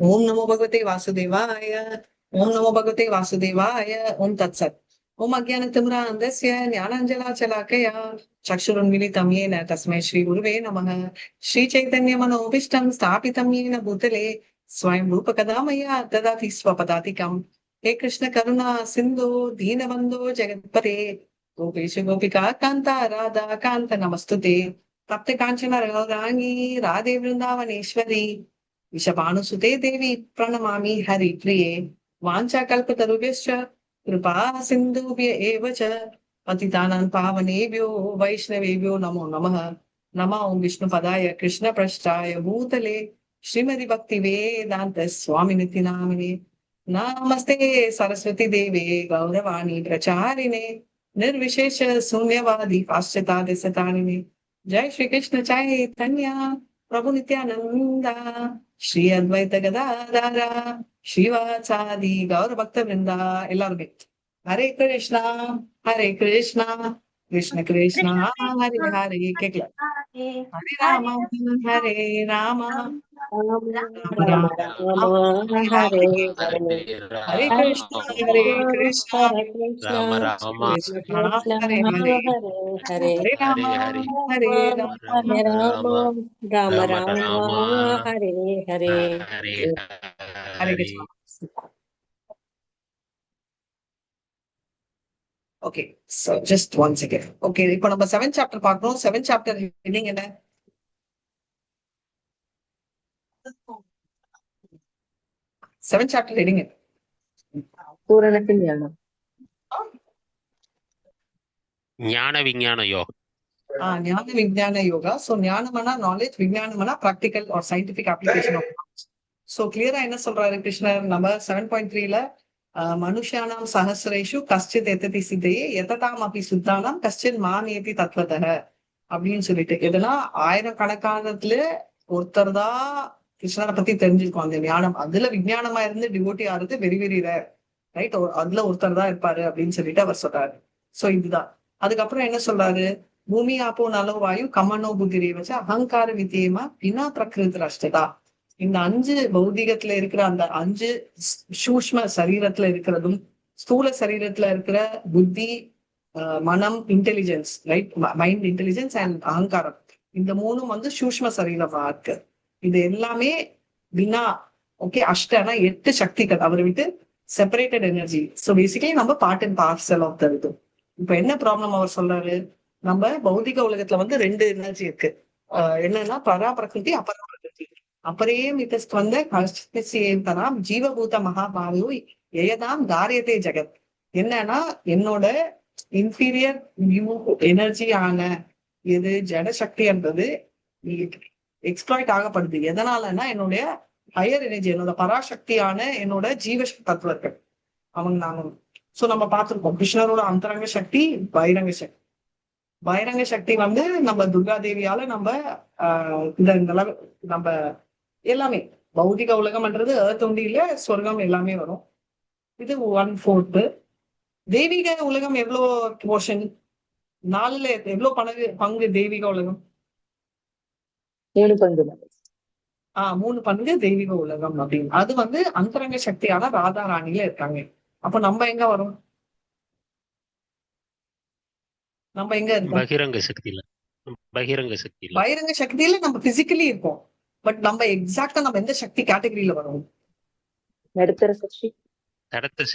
ஓம் நமோ பகவதே வாசுதேவாய. ஓம் நமோ பகவதே வாசுதேவாய. ஓம் தத் சத். ஓம் அஜ்ஞானதிமிராந்தஸ்ய ஞானாஞ்சலாச்சலாக்கயா சக்ஷுருன்மிலிதம் येन तस्मै श्रीगुरुवे नमः. श्रीचैतन्यमनोभीष्टं स्थापितं येन भूतले स्वयं रूपकदा मया ददाति स्वपदातिकम्. हे कृष्ण करुणा सिन्धो दीनबन्धो जगत्पते गोपेश गोपिका कान्ता राधा कान्त नमस्तुते. तप्त काञ्चन राधारानी राधे वृन्दावनेश्वरी विषभानुसुते देवी प्रणमामि हरिप्रिये. वाञ्छाकल्पतरुभ्यश्च कृपा सिन्धुभ्य एव च पतितानां पावनेभ्यो वैष्णवेभ्यो नमो नमः. नमः ओं विष्णुपदाय कृष्णपृष्ठाय भूतले श्रीमति भक्तिवेदान्त स्वामिनिति नामिने. नमस्ते सरस्वती देवे गौरवाणी प्रचारिणे निर्विशेष शून्यवादी पाश्चात्य सतारिणे. जय श्री कृष्ण चैतन्य प्रभु नित्यानंदा श्री अद्वैत गदाधर श्रीवासादि गौर भक्त वृंदा. எல்லாருமே ஹரே கிருஷ்ணா ஹரே கிருஷ்ணா கிருஷ்ண கிருஷ்ணா ஹரே ஹரே. கேட்கல. Hare Rama Hare Rama Rama Rama Hare Hare. Hare Krishna Hare Krishna Rama Rama Krishna Krishna Hare Hare. Hare Hare Rama Hare Hare Rama Rama Rama Rama Rama Rama Rama Hare Hare. Hare Hare Hare. Krishna. Okay, so just one second. Okay, இப்போ நம்ம 7th சாப்டர் பார்க்கணும். 7th சாப்டர் ஹெட்டிங் என்ன? 7th சாப்டர் ஹெட்டிங் என்ன? பூரணத்தின் ஞானம். ஞான விஞ்ஞான யோகம். ஞான விஞ்ஞான யோகா. சோ ஞானம்னா நாலேஜ், விஞ்ஞானம்னா practical or scientific application of knowledge. So கிளியரா என்ன சொல்றாரு கிருஷ்ணர்? நம்ம 7.3ல மனுஷானாம் சஹசிரேஷு கஷ்டித் எத்ததி சித்தையே எததாம் அப்படி சுத்தானாம் கஷ்டித் மானேதி தத்வதக அப்படின்னு சொல்லிட்டு, எதுனா ஆயிரக்கணக்கானத்துல ஒருத்தர் தான் கிருஷ்ணரை பத்தி தெரிஞ்சிருக்கோம். அந்த ஞானம் அதுல விஞ்ஞானமா இருந்து டிவோட்டி ஆறது வெரி வெரி ரேர், ரைட்? அதுல ஒருத்தர் தான் இருப்பாரு அப்படின்னு சொல்லிட்டு அவர் சொல்றாரு. சோ இதுதான். அதுக்கப்புறம் என்ன சொல்றாரு? பூமி ஆப்போ நலோ வாயு கமனோ புத்திரி வச்சு அகங்கார வித்தியமா பின்னா பிரகிருதி ராஷ்டதா. இந்த 5 பௌதிகத்துல இருக்கிற அந்த 5 சூஷ்ம சரீரத்துல இருக்கிறதும் ஸ்தூல சரீரத்துல இருக்கிற புத்தி, மனம், intelligence, right? Mind intelligence and அகங்காரம், இந்த 3ம் வந்து சூஷ்ம சரீரமா இருக்கு. இது எல்லாமே பின்னா, ஓகே, அஷ்டனா 8 சக்திகள் அவரை விட்டு செப்பரேட்டட் எனர்ஜி. ஸோ பேசிக்கலி நம்ம part and parcel of the இது. இப்ப என்ன ப்ராப்ளம் அவர் சொல்றாரு? நம்ம பௌதிக உலகத்துல வந்து 2 எனர்ஜி இருக்கு. என்னன்னா பரா பிரகிருதி அபரா பிரகிருதி. அப்பரே மிதஸ்து வந்த கஷ்டேந்தனாம் ஜீவபூத மகாபாயு எயதாம் தாரியதே ஜெகத். என்னன்னா என்னோட இன்ஃபீரியர் எனர்ஜி ஆன இது ஜட சக்தின்றது எக்ஸ்ப்ளாய்ட் ஆகப்படுது. எதனாலன்னா என்னுடைய ஹையர் எனர்ஜி, என்னோட பராசக்தியான என்னோட ஜீவ தத்துவர்கள் அவங்க நானும். சோ நம்ம பார்த்திருக்கோம் கிருஷ்ணரோட அந்தரங்க சக்தி பகிரங்க சக்தி. பகிரங்க சக்தி வந்து நம்ம துர்கா தேவியால நம்ம இந்த நம்ம எல்லாமே பௌதிக உலகம்ன்றது ஏர்த் ஒண்டியில சொர்க்கம் எல்லாமே வரும். இது 1/4. தெய்வீக உலகம் எவ்வளவு போர்ஷன்? 4ல எவ்வளவு பங்கு தெய்வீக உலகம்? 3 பங்கு. 3 பங்கு தெய்வீக உலகம் அப்படின்னு. அது வந்து அந்தரங்க சக்தியான ராதா ராணியில இருக்காங்க. அப்ப நம்ம எங்க வரும்? நம்ம எங்க இருக்கோம்? பகிரங்க சக்தியில. பகிரங்க சக்தியில. பகிரங்க சக்தியில நம்ம பிசிக்கலி இருக்கோம். பட் நம்ம எக்ஸாக்டா நம்ம எந்த சக்தி கேட்டகரியில வரும்? நடுத்தர சக்தி. நடுத்தர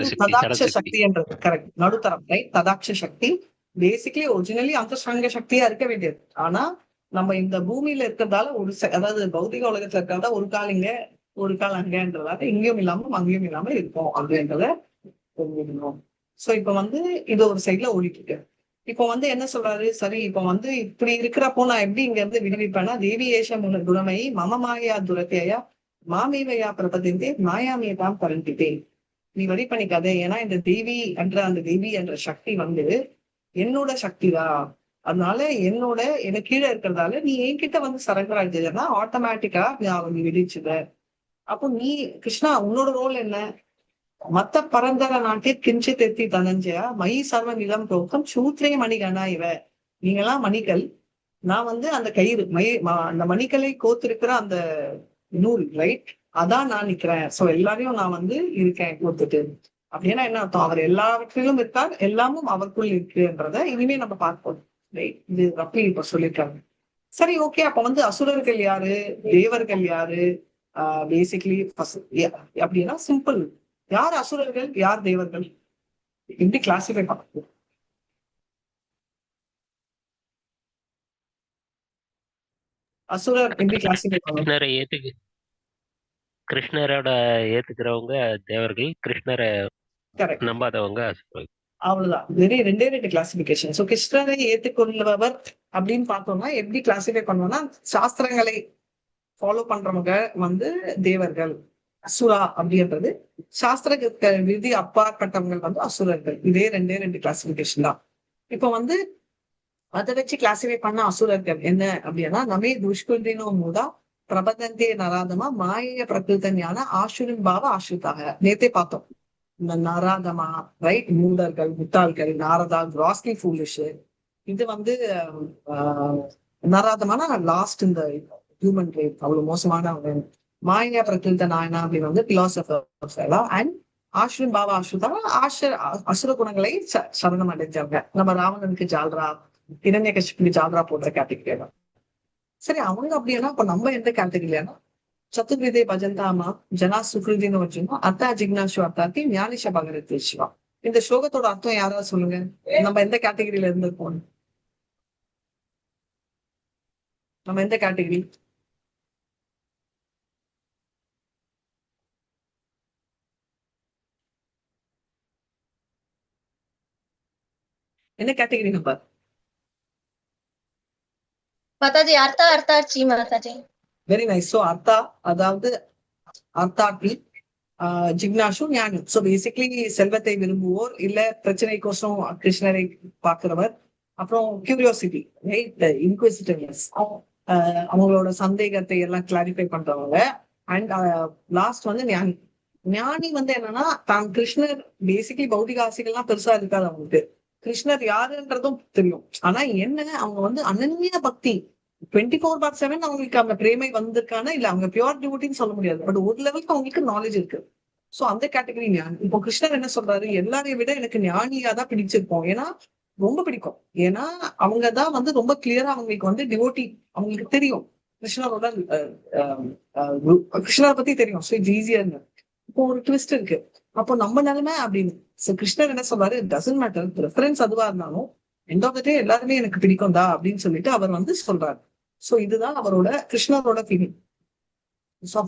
சக்தி. ததாட்ச சக்தின்றது கரெக்ட். நடுத்தரம், ரைட்? ததாட்ச சக்தி பேசிக்கலி ஒரிஜினலி அந்த சக்தியா இருக்க வேண்டியது. ஆனா நம்ம இந்த பூமியில இருக்கிறதால அதாவது பௌதிக உலகத்துல இருக்கிறதா ஒரு கால் இங்க ஒரு கால் அங்கன்றதால இங்கேயும் இல்லாம அங்கேயும் இல்லாம இருக்கும் அப்படின்றத தெரிஞ்சுக்கணும். சோ இப்ப வந்து இது ஒரு சைட்ல ஓடிட்டு இருக்கு. இப்ப வந்து என்ன சொல்றாரு? சரி, இப்ப வந்து இப்படி இருக்கிறப்போ நான் எப்படி இங்க இருந்து விடுவிப்பேன்னா, தேவி ஏஷம் குணமை மம மாயா துரத்தையா மாமேவையா பிரபதிந்தே மாயாமேதான் பரண்டிட்டேன். நீ வழி பண்ணிக்காத. ஏன்னா இந்த தேவி என்ற சக்தி வந்து என்னோட சக்திதான். அதனால எனக்கு கீழே இருக்கிறதால நீ என்கிட்ட வந்து சரண்டர் ஆயிடுச்சுன்னா ஆட்டோமேட்டிக்கா நீ விடுச்சுத. அப்போ நீ கிருஷ்ணா உன்னோட ரோல் என்ன? மத்த பரந்தர நாட்டில் கிஞ்சித் எத்தி தனஞ்சயா மயி சர்வ நிலம் தோக்கம் சூத்ரே மணிகனா இவ. நீங்கெல்லாம் மணிகள், நான் வந்து அந்த கயிறு அந்த மணிகளை கோத்திருக்கிற அந்த நூல், ரைட்? அதான் நான் நிக்கிறேன். சோ எல்லாரையும் நான் வந்து இருக்கேன் கொடுத்துட்டு. அப்படின்னா என்ன அர்த்தம்? அவர் எல்லாவற்றிலும் இருக்கார், எல்லாமும் அவருக்குள் இருக்குன்றத இனிமே நம்ம பார்ப்போம். இது ரப்பி இப்ப சொல்லியிருக்காங்க. சரி, ஓகே. அப்ப வந்து அசுரர்கள் யாரு, தேவர்கள் யாரு? பேசிக்கலி அப்படின்னா சிம்பிள். யார் அசுரர்கள், யார் தேவர்கள், எப்படி கிளாசிஃபை பண்ண? அசுரர் எப்படி கிளாசிஃபை பண்ணணும்? கிருஷ்ணரோட ஏத்துக்கிறவங்க தேவர்கள், கிருஷ்ணரை கரெக்ட். நம்பாதவங்க அசுரர்கள். அவ்வளவுதான். ரெண்டே ரெண்டு கிளாசிபிகேஷன். சோ கிருஷ்ணரை ஏற்றுக்கொள்பவர் அப்படின்னு பார்த்தோம்னா எப்படி கிளாசிஃபை பண்ணுவோம்னா, சாஸ்திரங்களை ஃபாலோ பண்றவங்க வந்து தேவர்கள், அசுரா அப்படின்றது சாஸ்திர விதி அப்பாற்பட்டவங்க வந்து அசுரர்கள். இதே ரெண்டே ரெண்டு கிளாசிபிகேஷன் தான். இப்போ வந்து அதை வச்சு கிளாசிஃபை பண்ண அசுரர்கள் என்ன அப்படின்னா, நமே துஷ்குந்தினோ மூதா பிரபதந்தே நராதமா மாய பிரகிருத ஞான ஆசுரின் பாவ ஆசுரிதாக. நேத்தே பார்த்தோம். இந்த நராதமா, ரைட், மூடர்கள், முட்டாள்கள், நாரதா, கிராஸ்லி ஃபூலிஷ். இது வந்து நராதமான லாஸ்ட் இந்த ஹியூமன் ரேட், அவ்வளவு மோசமான மாயா பிரகிருத நாயனா அப்படின்னு வந்து பிலாசபர்ஸ் எல்லாம். அண்ட் ஆஷ்ரின் பாவா ஆஷ்ருதா அசுர குணங்களை சரணம் அடைஞ்சவங்க. நம்ம ராவணனுக்கு ஜால்ரா, இரண்ய கஷ்யப்புக்கு ஜால்ரா போன்ற கேட்டகரி தான். சரி, அவங்க அப்படின்னா இப்ப நம்ம எந்த கேட்டகரியானா சத்துர்விதே பஜந்தாமா ஜனா சுக்ருதின்னு வச்சுக்கோம். அத்தா ஜிக்னாஷு அத்தாத்தி ஞானிஷ பகரத் சிவா. இந்த ஸ்லோகத்தோட அர்த்தம் யாராவது சொல்லுங்க. நம்ம எந்த கேட்டகரியில இருந்திருப்போம்? நம்ம எந்த கேட்டகரி? என்ன கேட்டகரி நம்பர்? மாதாஜி அர்த்தா அர்த்தாட்சி மாதாஜி. Very nice. சோ அர்த்தா, அதாவது அர்த்தாட்டி, ஜிக்னாஷு ஞானி. சோ பேசிக்கலி செல்வத்தை விரும்புவோர், இல்ல பிரச்சனைக்கோசம் கிருஷ்ணரை பார்க்கிறவர், அப்புறம் கியூரியாசிட்டி, ரைட், இன்குவிசிட்டிவ்னஸ், அவங்களோட சந்தேகத்தை எல்லாம் கிளாரிஃபை பண்றவங்க. அண்ட் லாஸ்ட் வந்து ஞானி. ஞானி வந்து என்னன்னா, தான் கிருஷ்ணர் பேசிக்கலி பௌதிக ஆசைகள்லாம் பெருசா இருக்காது அவங்களுக்கு. கிருஷ்ணர் யாருன்றதும் தெரியும். ஆனா என்ன, அவங்க வந்து அனன்ய பக்தி 24/7 அவங்களுக்கு அந்த பிரேமை வந்திருக்கானா இல்ல, அவங்க பியூர் டிவோட்டின்னு சொல்ல முடியாது. பட் ஒரு லெவலுக்கு அவங்களுக்கு நாலேஜ் இருக்கு. சோ அந்த கேட்டகரி ஞானி. இப்போ கிருஷ்ணர் என்ன சொல்றாரு, எல்லாரையும் விட எனக்கு ஞானியா தான் பிடிச்சிருப்போம். ஏன்னா ரொம்ப பிடிக்கும். ஏன்னா அவங்கதான் வந்து ரொம்ப கிளியரா அவங்களுக்கு வந்து டிவோட்டி, அவங்களுக்கு தெரியும் கிருஷ்ணரோட கிருஷ்ணரை பத்தி தெரியும். ஸோ இட்ஸ் ஈஸியா. இப்போ ஒரு ட்விஸ்ட் இருக்கு. அப்போ நம்ம நிலைமை அப்படின்னு. சோ கிருஷ்ணர் என்ன சொல்றாரு, டசன்ட் மேட்டர், ப்ரிஃபரன்ஸ் அதுவா இருந்தாலும் எண்ட் ஆஃப் த டே எல்லாருமே எனக்கு பிடிக்கும் தான் அப்படின்னு சொல்லிட்டு அவர் வந்து சொல்றாரு. சோ இதுதான் அவரோட கிருஷ்ணரோட ஃபீலிங்.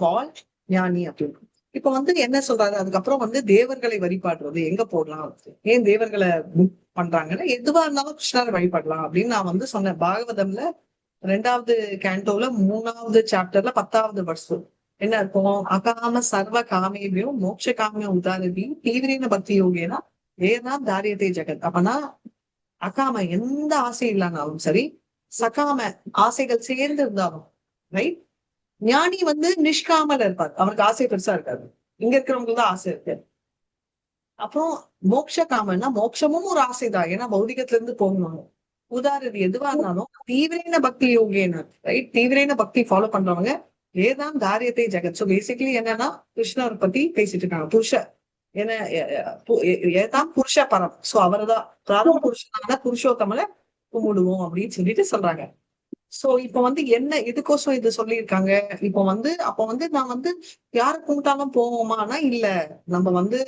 ஆல் ஞானி அப்படின்னு. இப்ப வந்து என்ன சொல்றாரு, அதுக்கப்புறம் வந்து தேவர்களை வழிபாடுறது எங்க போடலாம், ஏன் தேவர்களை புக் பண்றாங்கன்னா, எதுவா இருந்தாலும் கிருஷ்ணரை வழிபடலாம் அப்படின்னு நான் வந்து சொன்னேன். பாகவதம்ல 2வது கேண்டோல 3வது சாப்டர்ல 10வது வர்ஸ் என்ன இருக்கும், அகாம சர்வ காமேபியும் மோட்ச காமிய உதாரதியும் தீவிரீன பக்தி யோகேனா ஏதான் தாரியத்தை ஜெகத். அப்பனா அகாம எந்த ஆசை இல்லைனாலும் சரி, சகாம ஆசைகள் சேர்ந்து இருந்தாலும் ரைட், ஞானி வந்து நிஷ்காமல் இருப்பார். அவருக்கு ஆசை பெருசா இருக்காது. இங்க இருக்கிறவங்களுக்கு தான் ஆசை இருக்கு. அப்புறம் மோட்ச காமன்னா மோட்சமும் ஒரு ஆசைதான், ஏன்னா பௌதிகத்துல இருந்து போகணும். உதாரணது எதுவா இருந்தாலும் தீவிரேன பக்தி யோகேன, ரைட், தீவிரேன பக்தி ஃபாலோ பண்றவங்க ஏதான் தாரியத்தை ஜெகத். சோ பேசிக்கலி என்னன்னா கிருஷ்ணரை பத்தி பேசிட்டு இருக்காங்க. புருஷ என்ன, ஏதான் புருஷ பரம். சோ அவர்தான் பரம் புருஷனான புருஷோத்தமனை கும்பிடுவோம் அப்படின்னு சொல்லிட்டு சொல்றாங்க. சோ இப்ப வந்து என்ன இதுக்கோசம் இது சொல்லியிருக்காங்க. இப்போ வந்து அப்ப வந்து நான் வந்து யார கும்பிட்டாலும் போவோமானா இல்ல, நம்ம வந்து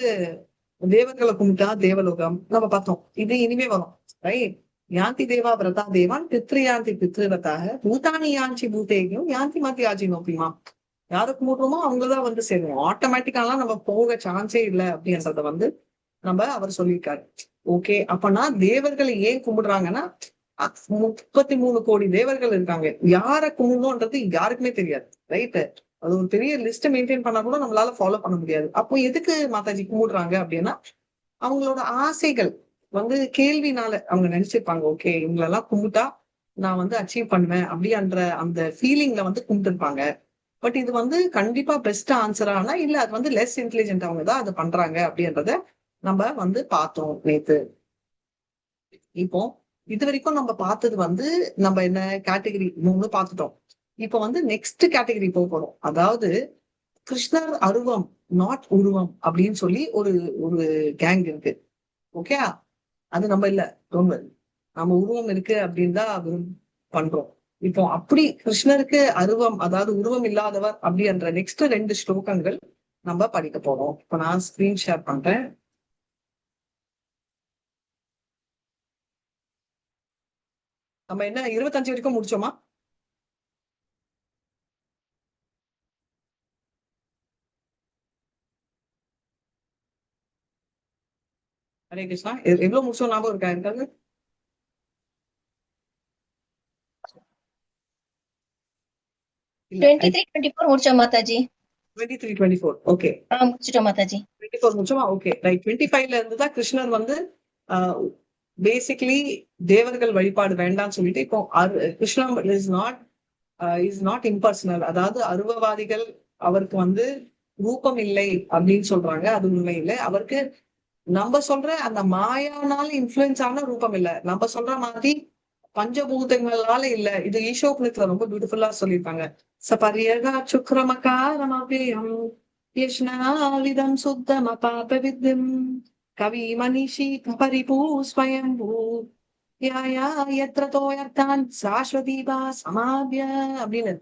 தேவர்களை கும்பிட்டா தேவலோகம் நம்ம பார்த்தோம். இது இனிமே வரும், ரைட். யாந்தி தேவா விரதா தேவான் பித்ருயாந்தி பித்ருவத்தாக பூதானி யாஞ்சி பூதேகியும் யாந்தி மாத்தி ஆஜி நோக்கிமா. யாரை கும்பிடுறோமோ அவங்கதான் வந்து சேருவோம். ஆட்டோமேட்டிக்காலாம் நம்ம போக சான்ஸே இல்லை அப்படின்றத வந்து நம்ம அவர் சொல்லியிருக்காரு. ஓகே, அப்பனா தேவர்களை ஏன் கும்பிடுறாங்கன்னா, 33 கோடி தேவர்கள் இருக்காங்க. யார கும்பிடணும்ன்றது யாருக்குமே தெரியாது, ரைட். அது ஒரு பெரிய லிஸ்ட் மெயின்டைன் பண்ணா கூட நம்மளால ஃபாலோ பண்ண முடியாது. அப்போ எதுக்கு மாதாஜி கும்பிடுறாங்க அப்படின்னா, அவங்களோட ஆசைகள் வந்து கேள்வினால அவங்க நினைச்சிருப்பாங்க, ஓகே இவங்களெல்லாம் கும்பிட்டா நான் வந்து அச்சீவ் பண்ணுவேன் அப்படின்ற அந்த ஃபீலிங்ல வந்து கும்பிட்டுருப்பாங்க. பட் இது வந்து கண்டிப்பா பெஸ்ட் ஆன்சரானா இல்ல, அது வந்து லெஸ் இன்டெலிஜென்ட் அவங்க தான் அதை பண்றாங்க அப்படின்றத நம்ம வந்து பார்த்தோம் நேத்து. இப்போ இது வரைக்கும் நம்ம பார்த்தது வந்து நம்ம என்ன கேட்டகரி 3 பார்த்துட்டோம். இப்போ வந்து நெக்ஸ்ட் கேட்டகரி போறோம். அதாவது கிருஷ்ணர் அருவம் நாட் உருவம் அப்படின்னு சொல்லி ஒரு ஒரு கேங் இருக்கு. ஓகே, அது நம்ம இல்ல, ரொம்ப நம்ம உருவம் இருக்கு அப்படின்னு தான் பண்றோம். இப்போ அப்படி கிருஷ்ணருக்கு அருவம், அதாவது உருவம் இல்லாதவர் அப்படின்ற நெக்ஸ்ட் 2 ஸ்லோகங்கள் நம்ம படிக்க போறோம். இப்போ நான் ஸ்கிரீன் ஷேர் பண்றேன். நம்ம என்ன 25 வரைக்கும் முடிச்சோமா? ஹரே கிருஷ்ணா. எவ்வளவு முடிச்சோம் ஞாபகம் இருக்கா இருக்காது? இல்ல, 23-24 முடிச்சோம் மாதாஜி. 23, 24. ஓகே, முடிச்சிட்டோம் மாதாஜி. 24 முடிச்சோமா? Okay, right. 25ல இருந்து தான் கிருஷ்ணர் வந்து பேசிக்கலி தேவர்கள் வழிபாடு வேண்டாம்னு சொல்லிட்டு இப்போ கிருஷ்ணா இஸ் நாட் இம்பர்சனல், அதாவது அருவவாதிகள் அவருக்கு வந்து ரூபம் இல்லை அப்படின்னு சொல்றாங்க. அது உண்மை இல்லை. அவருக்கு நம்ம சொல்ற அந்த மாயானால இன்ஃபுளுன்ஸ் ஆன ரூபம் இல்ல, நம்ம சொல்ற மாதிரி பஞ்சபூதங்களால இல்ல. இது ஈஷோபனிஷத்துல ரொம்ப பியூட்டிஃபுல்லா சொல்லியிருப்பாங்க. சபரியகா சுக்ரமகாரம் அவ்யயம் யஷ்னாவிதம் சுத்தம பாப வித்யம் கவி மனிஷி பரிபூ ஸ்வயம்பூ யாயா யத்ரதோயர்தான் சாஸ்வதீபா சமாவ்ய அப்படின்னு.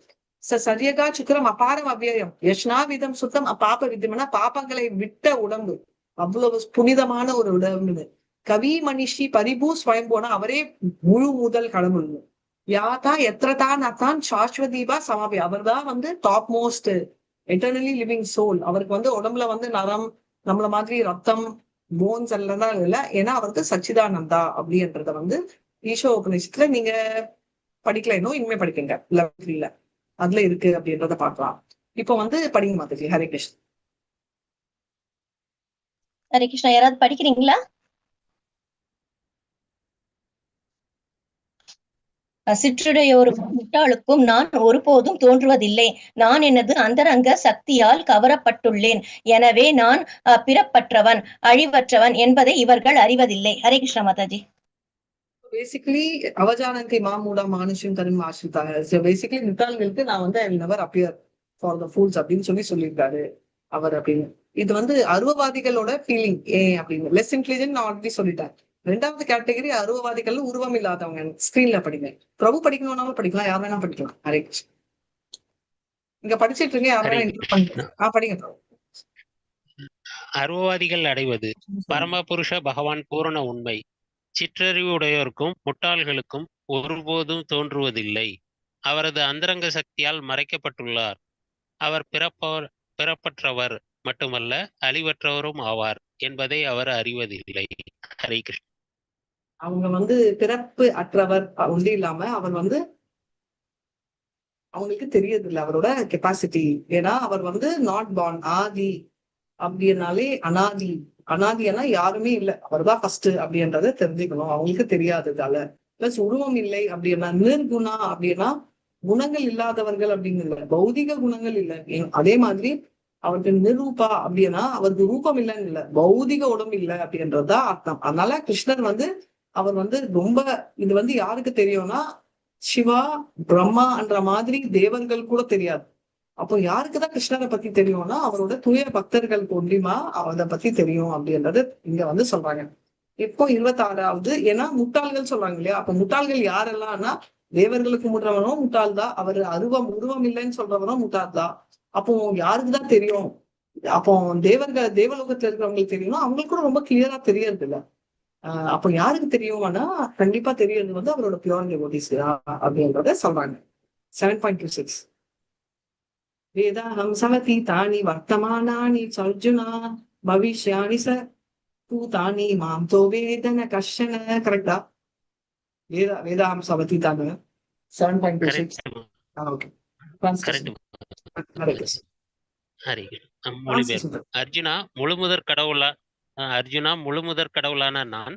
சரியகா சுக்ரம் அபாரம் அவ்யயம் யஷ்னாவிதம் சுத்தம் அபாப வித்யம்னா பாப்பங்களை விட்ட உடம்பு, அவ்வளவு புனிதமான ஒரு உடம்பு. கவி மனிஷி பரிபூ ஸ்வயம்போனா அவரே முழு முதல் கடவுள். யாதா எத்திரதான் அத்தான் சாஸ்வதீபா சமாபி, அவர் தான் வந்து top most eternally living soul. அவருக்கு வந்து உடம்புல வந்து நரம் நம்மள மாதிரி ரத்தம் போன்ஸ் எல்லாம் இல்ல. ஏன்னா அவருக்கு சச்சிதானந்தா அப்படின்றத வந்து ஈஷோ உபநிஷத்துல நீங்க படிக்கல, இன்னும் இனிமே படிக்கங்க, 11th அதுல இருக்கு அப்படின்றத பாக்கலாம். இப்போ வந்து படிங்க மாதாஜி. ஹரே கிருஷ்ணா. ஹரே கிருஷ்ணா. யாராவது படிக்கிறீங்களா? சிற்றுடைய ஒரு முட்டாளுக்கும் நான் ஒருபோதும் தோன்றுவதில்லை. நான் எனது அந்தரங்க சக்தியால் கவரப்பட்டுள்ளேன். எனவே நான் பிறப்பற்றவன் அழிவற்றவன் என்பதை இவர்கள் அறிவதில்லை. ஹரே கிருஷ்ணா மாதாஜி. பேசிக்கலி அவஜானந்தி மாமூடா மானுஷம் தரும் ஆசிரித்தாங்க. பேசிக்கலி முட்டாள்களுக்கு நான் வந்து I will never appear for the fools அப்படின்னு சொல்லியிருக்காரு அவர் அப்படின்னு. இது வந்து அருவவாதிகளோட ஃபீலிங் ஏன் அப்படின்னு. லெஸ் இன்டெலிஜென்ட் நான் ஆல்ரெடி சொல்லிட்டேன். 2வது கேட்டகரி அருவவாதிகள், உருவம் இல்லாதவங்க. ஸ்கிரீன்ல படிங்க. பிரபு படிக்கணும்னாலும் படிக்கலாம், யார் வேணா படிக்கலாம். ஹரே கிருஷ்ணா. இங்க படிச்சிட்டு இருங்க, யார் வேணா இன்டர் பண்ணிக்கலாம். படிங்க பிரபு. அருவவாதிகள் அடைவது பரமபுருஷ பகவான் பூரண உண்மை. சிற்றறிவுடையோருக்கும் முட்டாள்களுக்கும் ஒருபோதும் தோன்றுவதில்லை. அவரது அந்தரங்க சக்தியால் மறைக்கப்பட்டுள்ளார். அவர் பிறப்பற்றவர் மட்டுமல்ல, அழிவற்றவரும் ஆவார் என்பதை அவர் அறிவதில்லை. ஹரே கிருஷ்ணா. அவங்க வந்து பிறப்பு அற்றவர் ஒன்றி இல்லாம அவர் வந்து அவங்களுக்கு தெரியறது இல்லை அவரோட கெப்பாசிட்டி. ஏன்னா அவர் வந்து நாட் பார்ன், ஆதி அப்படின்னாலே அனாதி. அனாதினா யாருமே இல்லை, அவர் தான் ஃபர்ஸ்ட் அப்படின்றத தெரிஞ்சுக்கணும். அவங்களுக்கு தெரியாததால. பிளஸ் உருவம் இல்லை அப்படின்னா நிர்குணா அப்படின்னா குணங்கள் இல்லாதவர்கள் அப்படின்னு இல்லை, பௌதிக குணங்கள் இல்லை. அதே மாதிரி அவருக்கு நிரூபா அப்படின்னா அவருக்கு ரூபம் இல்லைன்னு இல்லை, பௌதிக உடம்பு இல்லை அப்படின்றதுதான் அர்த்தம். அதனால கிருஷ்ணர் வந்து அவர் வந்து ரொம்ப, இது வந்து யாருக்கு தெரியும்னா சிவா பிரம்மான்ற மாதிரி தேவர்கள் கூட தெரியாது. அப்போ யாருக்குதான் கிருஷ்ணரை பத்தி தெரியும்னா அவரோட தூய பக்தர்களுக்கு ஒன்றியுமா அதை பத்தி தெரியும் அப்படின்றது இங்க வந்து சொல்றாங்க. இப்போ 26வது, ஏன்னா முட்டாள்கள் சொல்றாங்க இல்லையா, அப்ப முட்டாள்கள் யாரெல்லாம்னா தேவர்களுக்கு முடுறவனும் முட்டாள் தான், அவர் உருவம் இல்லைன்னு சொல்றவனும் முட்டாள் தான். அப்போ யாருக்குதான் தெரியும்? அப்போ தேவலோகத்துல இருக்கிறவங்களுக்கு தெரியும், அவங்களுக்கு கூட ரொம்ப கிளியரா தெரியறது இல்ல. அப்போ யாருக்கு தெரியும்னா கண்டிப்பா தெரியறது வந்து அவரோட பியூர் டிவோட்டீஸ் அப்படின்றத சொல்றாங்க. 7.26 வேதாஹம் சமதி தானி வர்த்தமானானி சர்ஜுனா பவிஷ்யானி ச பூதானி மாம் தோ வேதன கஷன. கரெக்டா? வேதாஹம் சமதி தானு 7.26. ஓகே, அர்ஜுனா முழுமுதற் கடவுளான நான்,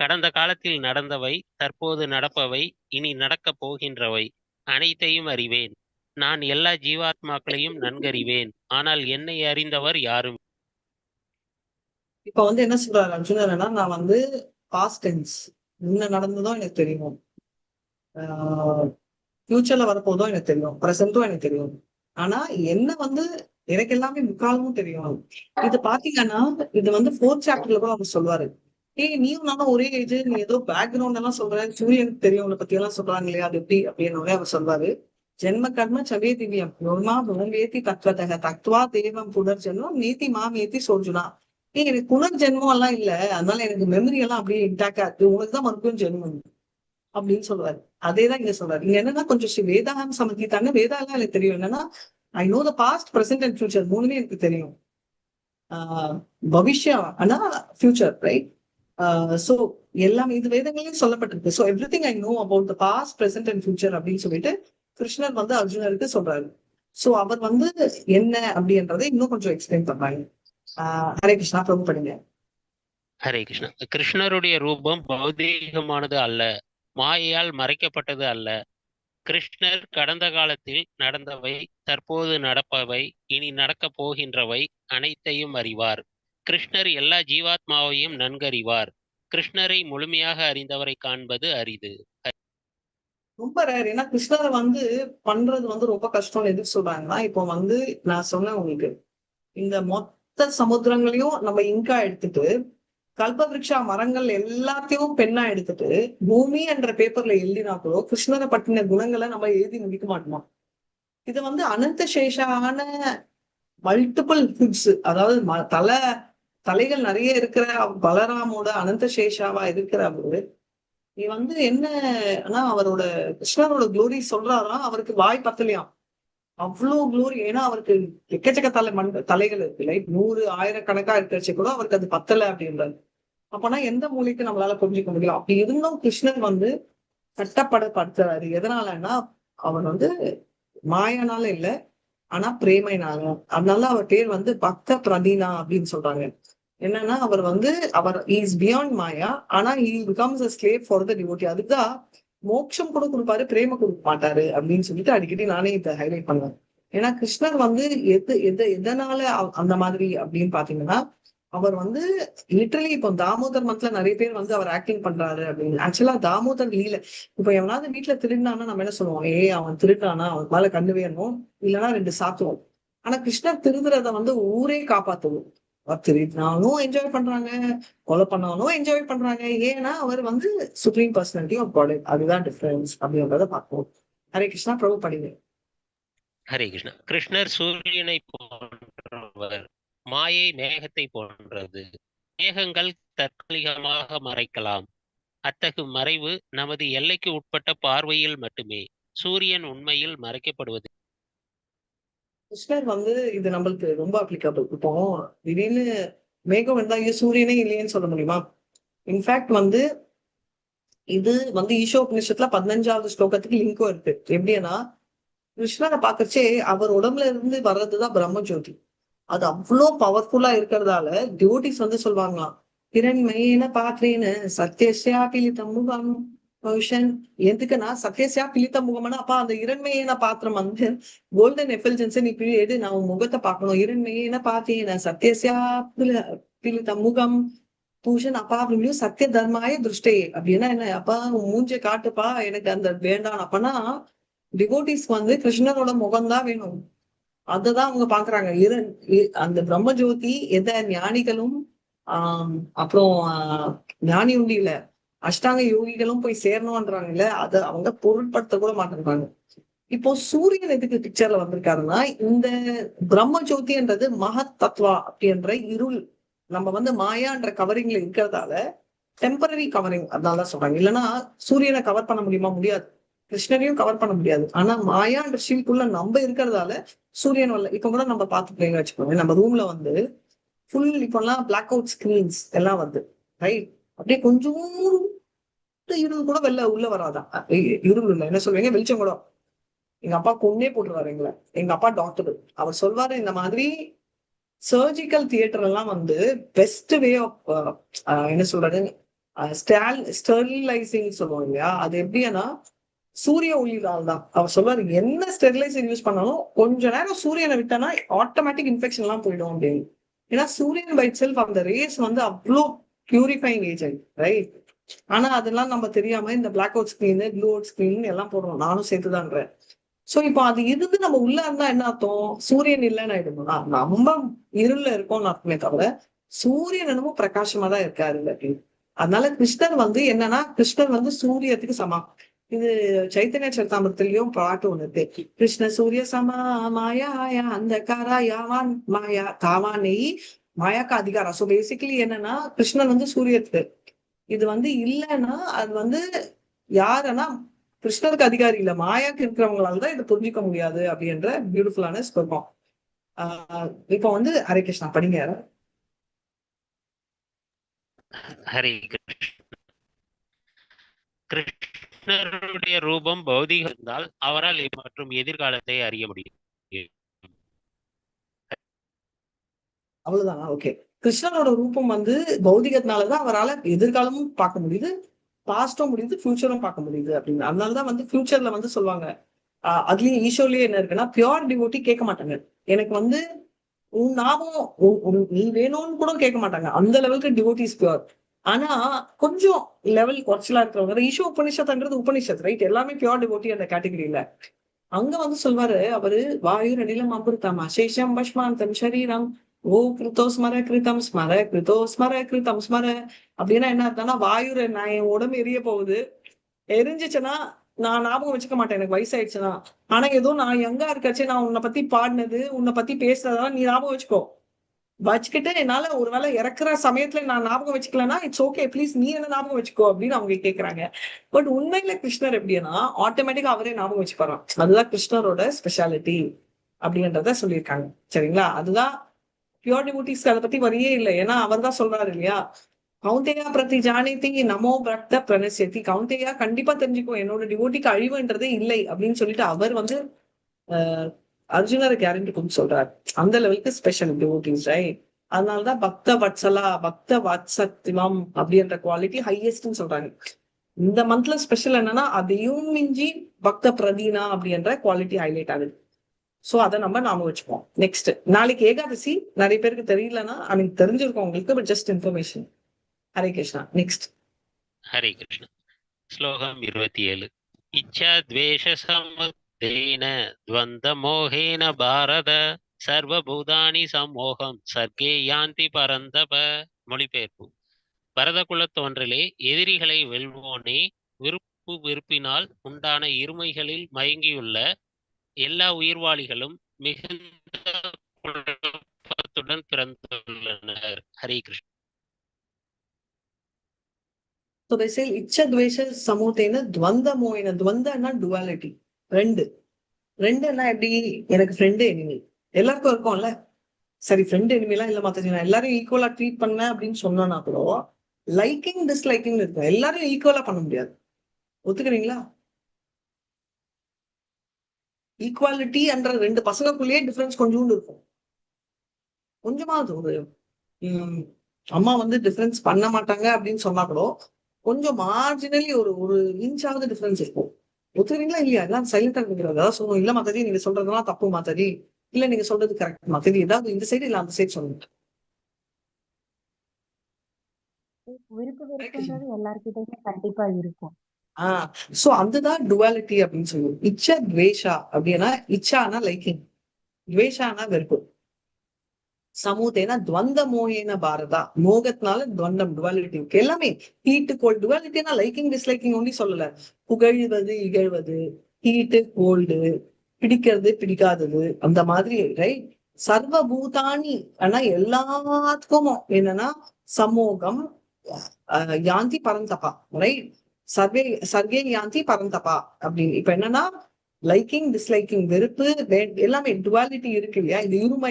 கடந்த காலத்தில் நடந்தவை, தற்போது நடப்பவை, இனி நடக்கப் போகின்றவை அனைத்தையும் அறிவேன். நான் எல்லா ஜீவாத்மாக்களையும் நன்கறிவேன். ஆனால் என்னை அறிந்தவர் யாரும். இப்ப வந்து என்ன சொல்றாரு அர்ஜுனர்னா, நான் வந்து பாஸ்ட் டென்ஸ் முன்ன நடந்ததும் எனக்கு தெரியும், ஃபியூச்சர்ல வரப்போதும் எனக்கு தெரியும், ப்ரெசென்ட்டும் எனக்கு தெரியும். ஆனா என்ன வந்து எனக்கு எல்லாமே முக்காலமும் தெரியும். இது பாத்தீங்கன்னா இது வந்து 4th சாப்டர்ல கூட அவர் சொல்லுவாரு. ஏய் நீயும் நானும் ஒரே ஏஜ், நீ ஏதோ பேக்ரவுண்ட் எல்லாம் சொல்ற, சூரியனுக்கு தெரியும் பத்தி எல்லாம் சொல்றாங்க இல்லையா, அது எப்படி அப்படின்னு அவர் சொல்வாரு. ஜென்ம கர்ம சவே திவ்யம் யோர்மா புனர்வேதி தத்வதக தத்வா தேவம் புனர்ஜென்மம் நீதி மாமேதி சோர்ஜுனா. ஏய் எனக்கு புனர்ஜென்மம் எல்லாம் இல்ல, அதனால எனக்கு மெமரி எல்லாம் அப்படியே இன்டாக்டா இருக்கு, உனக்கு தான் மறுபடியும் ஜென்மம் அப்படின்னு சொல்லுவாரு. அதேதான் இங்க சொல்றாரு. இங்க என்னன்னா கொஞ்சம் வேதாகம் சமர்ப்பித்தாங்க. வேதா எல்லாம் எனக்கு தெரியும். என்னன்னா I know the past present and future மூணுமே எனக்கு தெரியும். பவிஷ்யா ஆனா ஃபியூச்சர் ரைட். சோ எல்லாமே இது வேதங்களையும் சொல்லப்பட்டிருக்கு. So everything I know about the past present and future அப்படின்னு சொல்லிட்டு கிருஷ்ணர் வந்து அர்ஜுனருக்கு சொல்றாரு. சோ அவர் வந்து என்ன அப்படின்றதை இன்னும் கொஞ்சம் எக்ஸ்பிளைன் பண்றாங்க. ஹரே கிருஷ்ணா, பிரபு பண்ணுங்க. ஹரே கிருஷ்ணா. கிருஷ்ணருடைய ரூபம் பௌதீகமானது அல்ல, மாயையால் மறைக்கப்பட்டது அல்ல. கிருஷ்ணர் கடந்த காலத்தில் நடந்தவை, தற்போது நடப்பவை, இனி நடக்கப் போகின்றவை அனைத்தையும் அறிவார். கிருஷ்ணர் எல்லா ஜீவாத்மாவையும் நன்கறிவார். கிருஷ்ணரை முழுமையாக அறிந்தவரை காண்பது அரிது. ரொம்ப ரேர். ஏன்னா கிருஷ்ணரை வந்து பண்றது வந்து ரொம்ப கஷ்டம்னு எதுக்கு சொல்றாங்கன்னா, இப்போ வந்து நான் சொன்னேன் உங்களுக்கு, இந்த மொத்த சமுத்திரங்களையும் நம்ம இங்கா எடுத்துட்டு கல்பவிருஷா மரங்கள் எல்லாத்தையும் பெண்ணா எடுத்துட்டு பூமி என்ற பேப்பர்ல எழுதினா கூட கிருஷ்ணரை பற்றின குணங்களை நம்ம எழுதி முடிக்க மாட்டோமா. இது வந்து அனந்த சேஷான மல்டிபிள் ஃபுட்ஸ், அதாவது தலைகள் நிறைய இருக்கிற பலராமோட அனந்த சேஷாவா இருக்கிற அவரு. நீ வந்து என்ன ஆனா அவரோட கிருஷ்ணரோட குளோரி சொல்றாராம், அவருக்கு வாய் பத்தலையாம். அவ்வளவு குளோரி. ஏன்னா அவருக்கு எக்கச்சக்க தலைகள் இருக்கு, லைக் 100 ஆயிரக்கணக்கா இருக்கிறச்சு கூட அவருக்கு அது பத்தல அப்படின்றாரு. அப்பனா எந்த மூலிக்கு நம்மளால புரிஞ்சுக்க முடியல. அப்படி இருந்தும் கிருஷ்ணன் வந்து கட்டப்படப்படுத்துறாரு. எதனாலன்னா அவர் வந்து மாயனால இல்ல, ஆனா பிரேமைனால. அதனால அவர் பேர் வந்து பக்த பிரதீனா அப்படின்னு சொல்றாங்க. என்னன்னா அவர் இஸ் பியாண்ட் மாயா, ஆனா he becomes a slave for the devotee. அதுதான் மோட்சம் கூட கொடுப்பாரு, பிரேம கொடுக்க மாட்டாரு அப்படின்னு சொல்லிட்டு அடிக்கடி நானே இதை ஹைலைட் பண்ணுவேன். ஏன்னா கிருஷ்ணர் வந்து எதனால அந்த மாதிரி அப்படின்னு பாத்தீங்கன்னா, அவர் வந்து லிட்டரலி இப்போ தாமோதர் மந்த்ல நிறைய பேர் வந்து அவர் ஆக்டிங் பண்றாரு அப்படின்னு. ஆக்சுவலா தாமோதர் லீல இப்ப எவனாவது வீட்டுல திருடினானா நம்ம என்ன சொல்லுவோம், அவன் திருட்டானா அவன் மேல கண்ணு வேணும், இல்லைன்னா 2 சாத்துவோம். ஆனா கிருஷ்ணர் திருதுறத வந்து ஊரே காப்பாத்துவோம். திருடினாலும் என்ஜாய் பண்றாங்க, கொலை பண்ணாலும் என்ஜாய் பண்றாங்க. ஏன்னா அவர் வந்து சுப்ரீம் பர்சனாலிட்டி ஆஃப் காட். அதுதான் டிஃபரன்ஸ் அப்படின்றத பார்ப்போம். ஹரே கிருஷ்ணா, பிரபு படிங்க. ஹரே கிருஷ்ணா. கிருஷ்ணர் சூரியனை போன்றவர், மாயை மேகத்தை போன்றது. மேகங்கள் தற்காலிகமாக மறைக்கலாம். அத்தகு மறைவு நமது எல்லைக்கு உட்பட்ட பார்வையில் மட்டுமே. சூரியன் உண்மையில் மறைக்கப்படுவது. கிருஷ்ணர் வந்து இது நம்மளுக்கு ரொம்ப அப்ளிகபிள். இப்போ திடீர்னு மேகம் வந்தா சூரியனே இல்லையேன்னு சொல்ல முடியுமா? இன்ஃபேக்ட் வந்து இது வந்து ஈஷோபனிஷத்துல 15வது ஸ்லோகத்துக்கு லிங்கும் இருக்கு. எப்படின்னா கிருஷ்ணரை பாக்கச்சே அவர் உடம்புல இருந்து வர்றதுதான் பிரம்ம ஜோதி. அது அவ்வளோ பவர்ஃபுல்லா இருக்கிறதால டிவோட்டிஸ் வந்து சொல்லுவாங்களாம், கிரண்மயேன பாத்திரேன சத்யஸ்யா பிலித முகம் பௌஷன். எதுக்குன்னா சத்யஸ்யா பிலித்த முகம்னா, அப்பா அந்த இரண்மையேன பாத்திரம் வந்து கோல்டன் எஃபல்ஜென்ஸ் நீ எடு, நான் உன் முகத்தை பார்க்கணும். இரண்மையேன பாத்தேன சத்யஸ்யா பிலித்த முகம் பூஷன். அப்பா அப்படியும் சத்திய தர்மாய திருஷ்டே அப்படின்னா என்ன, அப்பா உன் மூஞ்சை காட்டுப்பா, எனக்கு அந்த வேண்டாம். அப்பனா டிவோட்டிஸ்க்கு வந்து கிருஷ்ணரோட முகம்தான் வேணும். அததான் அவங்க பாக்குறாங்க. அந்த பிரம்ம ஜோதி ஞானிகளும் அப்புறம் ஞானி உண்டி இல்ல, அஷ்டாங்க யோகிகளும் போய் சேரணும்ன்றாங்கல்ல, அதை அவங்க பொருட்படுத்த கூட மாட்டேங்கிறாங்க. இப்போ சூரியன் எதுக்கு பிக்சர்ல வந்திருக்காருன்னா, இந்த பிரம்ம ஜோதின்றது மகத் தத்வா அப்படின்ற இருள் நம்ம வந்து மாயான்ற கவரிங்ல இருக்கிறதால டெம்பரரி கவரிங், அதனாலதான் சொல்றாங்க. இல்லைன்னா சூரியனை கவர் பண்ண முடியுமா? முடியாது. கிருஷ்ணரையும் கவர் பண்ண முடியாது. ஆனா மாயான்ற ஷீல்டுக்குள்ள நம்ம இருக்கிறதால சூரியன் வரல. இப்ப கூட நம்ம பார்த்துட்டீங்கன்னு வச்சுக்கோங்க, நம்ம ரூம்ல வந்து ஃபுல் இப்பெல்லாம் பிளாக் அவுட் ஸ்கிரீன்ஸ் எல்லாம் வருது, ரைட்? அப்படியே கொஞ்சம் இருள் கூட உள்ள வராதான். இருள் இல்லை, என்ன சொல்றீங்க, வெளிச்சம் கூட. எங்க அப்பா கொன்னே போட்டுருவாரு எங்களை. எங்க அப்பா டாக்டர், அவர் சொல்வாரு இந்த மாதிரி சர்ஜிக்கல் தியேட்டர் எல்லாம் வந்து பெஸ்ட் வே ஆஃப் என்ன சொல்றது, ஸ்டெரிலைசிங் சொல்லுவோம் இல்லையா, அது எப்படின்னா சூரிய ஒளியால் தான். அவர் சொல்வாரு என்ன ஸ்டெரிலைசர் யூஸ் பண்ணாலும் கொஞ்ச நேரம் சூரியனை விட்டானா ஆட்டோமேட்டிக் இன்ஃபெக்ஷன் எல்லாம் போயிடும் அப்படின்னு. ஏன்னா சூரியன் பை செல்ஃப் அந்த ரேஸ் வந்து அவ்வளோ பியூரிஃபைங் ஏஜென்ட், ரைட்? ஆனா அதெல்லாம் நம்ம தெரியாம இந்த black out screen, blue out screen எல்லாம் போடுறோம். நானும் சேர்த்துதான்றேன். சோ இப்போ அது இருந்து நம்ம உள்ள இருந்தா என்ன அர்த்தம்? சூரியன் இல்லைன்னு ஆயிடுமா? நம்ம இருள்ல இருக்கோம்னு அர்த்தமே தவிர சூரியன் என்னமோ பிரகாசமா தான் இருக்காரு அப்படின்னு. அதனால கிருஷ்ணர் வந்து என்னன்னா, கிருஷ்ணர் வந்து சூரியத்துக்கு சமம். இது சைத்தன்ய சரிதாமிரத்திலயும் பாட்டு ஒண்ணு இருக்கு. கிருஷ்ண சூரிய சமா மாயா அந்த காரா யாவான் மாயா காவானை மாயாக்கு அதிகாரம். சோ பேசிக்கலி என்னன்னா, கிருஷ்ணன் வந்து சூரியத்துக்கு இது வந்து இல்லைன்னா அது வந்து யாருன்னா கிருஷ்ணருக்கு அதிகாரி இல்ல, மாயாக்கு இருக்கிறவங்களால தான் இதை புரிஞ்சுக்க முடியாது அப்படின்ற பியூட்டிஃபுல்லான ஸ்லோகம். இப்போ வந்து ஹரே கிருஷ்ணா படிங்க. ஹரே கிருஷ்ணருடைய ரூபம் பௌதிகம் இருந்தால் அவரால் மற்றும் எதிர்காலத்தை அறிய முடியும். அவ்வளவுதான். ஓகே. கிருஷ்ணனோட ரூபம் வந்து பௌதிகத்தினாலதான் அவரால் எதிர்காலமும் பார்க்க முடியுது, பாஸ்டும் முடியுது, ஃபியூச்சரும் பார்க்க முடியுது அப்படின்னு. அதனாலதான் வந்து ஃபியூச்சர்ல வந்து சொல்லுவாங்க, அதுலயும் ஈஷோலயே என்ன இருக்குன்னா, பியோர் டிவோட்டி கேட்க மாட்டாங்க. எனக்கு வந்து உன் ஞாபகம் நீ வேணும்னு கூட கேட்க மாட்டாங்க. அந்த லெவலுக்கு டிவோட்டிஸ் பியோர். ஆனா கொஞ்சம் லெவல் குறைச்சலா இருக்கிறவங்க, ஈஷோ உபனிஷத்துன்றது உபனிஷத் ரைட், எல்லாமே பியோர் டிவோட்டி அந்த கேட்டகரியில. அங்க வந்து சொல்வாரு அவரு, வாயு அனிலம் அமிர்தம் அசேஷம் பஷ்மாந்தம் சரீரம் ஓ கிருத்தோ ஸ்மர கிருதம் ஸ்மர கிருத்தோ ஸ்மர கிருதம் ஸ்மர. அப்படின்னா என்ன அர்த்தம்னா, வாயுர நான் என் உடம்பு எரிய போகுது, எரிஞ்சிச்சுன்னா நான் ஞாபகம் வச்சுக்க மாட்டேன் எனக்கு வயசாயிடுச்சுன்னா. ஆனா ஏதோ நான் யங்கா இருக்காச்சு நான் உன்னை பத்தி பாடினது உன்னை பத்தி பேசுறதெல்லாம் நீ ஞாபகம் வச்சுக்கோ. வச்சுக்கிட்டு என்னால ஒருவேளை இறக்குற சமயத்துல நான் ஞாபகம் வச்சுக்கலன்னா இட்ஸ் ஓகே, ப்ளீஸ் நீ என்ன ஞாபகம் வச்சுக்கோ அப்படின்னு அவங்க கேக்குறாங்க. பட் உண்மையில கிருஷ்ணர் எப்படின்னா ஆட்டோமேட்டிக்கா அவரே ஞாபகம் வச்சுப்பாராம். அதுதான் கிருஷ்ணரோட ஸ்பெஷாலிட்டி அப்படின்றத சொல்லியிருக்காங்க. சரிங்களா? அதுதான் பியோர் டிவோட்டிஸ்க்கு அதை பத்தி வரியே இல்லை. ஏன்னா அவர் தான் சொல்றாரு இல்லையா, கவுந்தையா பிரதி ஜானிதி நமோ பக்த பிரணசியதி. கவுந்தையா கண்டிப்பா தெரிஞ்சுக்கோ என்னோட டிவோட்டிக்கு அழிவுன்றதே இல்லை அப்படின்னு சொல்லிட்டு அவர் வந்து அர்ஜுனரை கேரண்டி கொடுத்து சொல்றாரு. அந்த லெவலுக்கு ஸ்பெஷல் டிவோட்டிஸ் ரைட். அதனாலதான் பக்த வத்சலா பக்த வாத்சத்திவம் அப்படின்ற குவாலிட்டி ஹையஸ்ட்னு சொல்றாங்க. இந்த மந்த்ல ஸ்பெஷல் என்னன்னா அதையும் மிஞ்சி பக்த பிரதீனா அப்படின்ற குவாலிட்டி ஹைலைட் ஆகுது. சோ அதை நம்ம நாம வச்சுப்போம். நெக்ஸ்ட் நாளைக்கு ஏகாதசி. நிறைய பேருக்கு தெரியலன்னா ஐ மீன் தெரிஞ்சிருக்கோம் உங்களுக்கு, but just information. Hare Krishna. Next. Hare Krishna. ஸ்லோகம் 27. இச்சா துவேஷ சமுத்தேன துவந்த மோகேன பாரத சர்வபூதானி சமோகம் சர்க்கே யாந்தி பரந்தப. மொழிபெயர்ப்பு. பரத குலத்தோன்றலே, எதிரிகளை வெல்வோனே, விருப்பு வெறுப்பினால் உண்டான இருமைகளில் மயங்கியுள்ள எல்லா உயிர்வாளிகளும் மிகுந்த குழப்பத்துடன் பிறந்துள்ளனர். Hare Krishna. So they say இச்ச துவேஷ சமூகத்தின துவந்த மோயின. துவந்தன்னா டுவாலிட்டி, ரெண்டு. ரெண்டுன்னா எப்படி? எனக்கு ஃப்ரெண்டு எனிமி எல்லாருக்கும் இருக்கும்ல. சரி ஃப்ரெண்ட் எனிமி எல்லாம் இல்ல மாத்தாச்சு, நான் எல்லாரும் ஈக்குவலா ட்ரீட் பண்ணேன் அப்படின்னு சொன்னா கூட லைக்கிங் டிஸ்லைக்கிங் இருக்கும். எல்லாரும் ஈக்குவலா பண்ண முடியாது. ஒத்துக்கிறீங்களா? ஈக்குவாலிட்டி என்ற ரெண்டு பசங்களுக்குள்ளேயே டிஃபரன்ஸ் கொஞ்சோண்டு இருக்கும். கொஞ்சமாவது ஒரு அம்மா வந்து டிஃபரன்ஸ் பண்ண மாட்டாங்க அப்படின்னு சொன்னா கூட கொஞ்சம் மார்ஜினலி ஒரு ஒரு இன்ச்சாவது டிஃபரன்ஸ் இருக்கும். ஒத்துக்கிறீங்களா இல்லையா? எல்லாம் சைலண்டா இருக்கிறது. அதாவது சொல்லுவோம், இல்ல மாத்தாஜி நீங்க சொல்றதெல்லாம் தப்பு மாத்தாஜி, இல்ல நீங்க சொல்றது கரெக்ட் மாத்தாஜி, ஏதாவது இந்த சைடு இல்ல அந்த சைடு சொல்லுங்க. விருப்பு வெறுப்புன்றது எல்லார்கிட்டயுமே கண்டிப்பா இருக்கும். சோ அதுதான் டுவாலிட்டி அப்படின்னு சொல்லுவோம். இச்சா துவேஷா அப்படின்னா, இச்சானா லைக்கிங், துவேஷானா வெறுப்பு. சமூகேன துவந்த மோகேன பாரதா. மோகத்தினால துவந்தம் டுவாலிட்டி இருக்கு. எல்லாமே heat gold. டுவாலிட்டினா liking disliking only சொல்லல. புகழ்வது இகழ்வது, ஹீட்டு கோல்டு, பிடிக்கிறது பிடிக்காதது, அந்த மாதிரி ரைட். சர்வபூதானி ஆனா எல்லாத்துக்கும் என்னன்னா சமோகம் யாந்தி பரந்தபா ரைட். சர்வே யாந்தி பரந்தபா அப்படின்னு. இப்ப என்னன்னா லைக்கிங் டிஸ்லைக்கிங் வெறுப்பு எல்லாமே டுவாலிட்டி இருக்கு இல்லையா, இது இருமை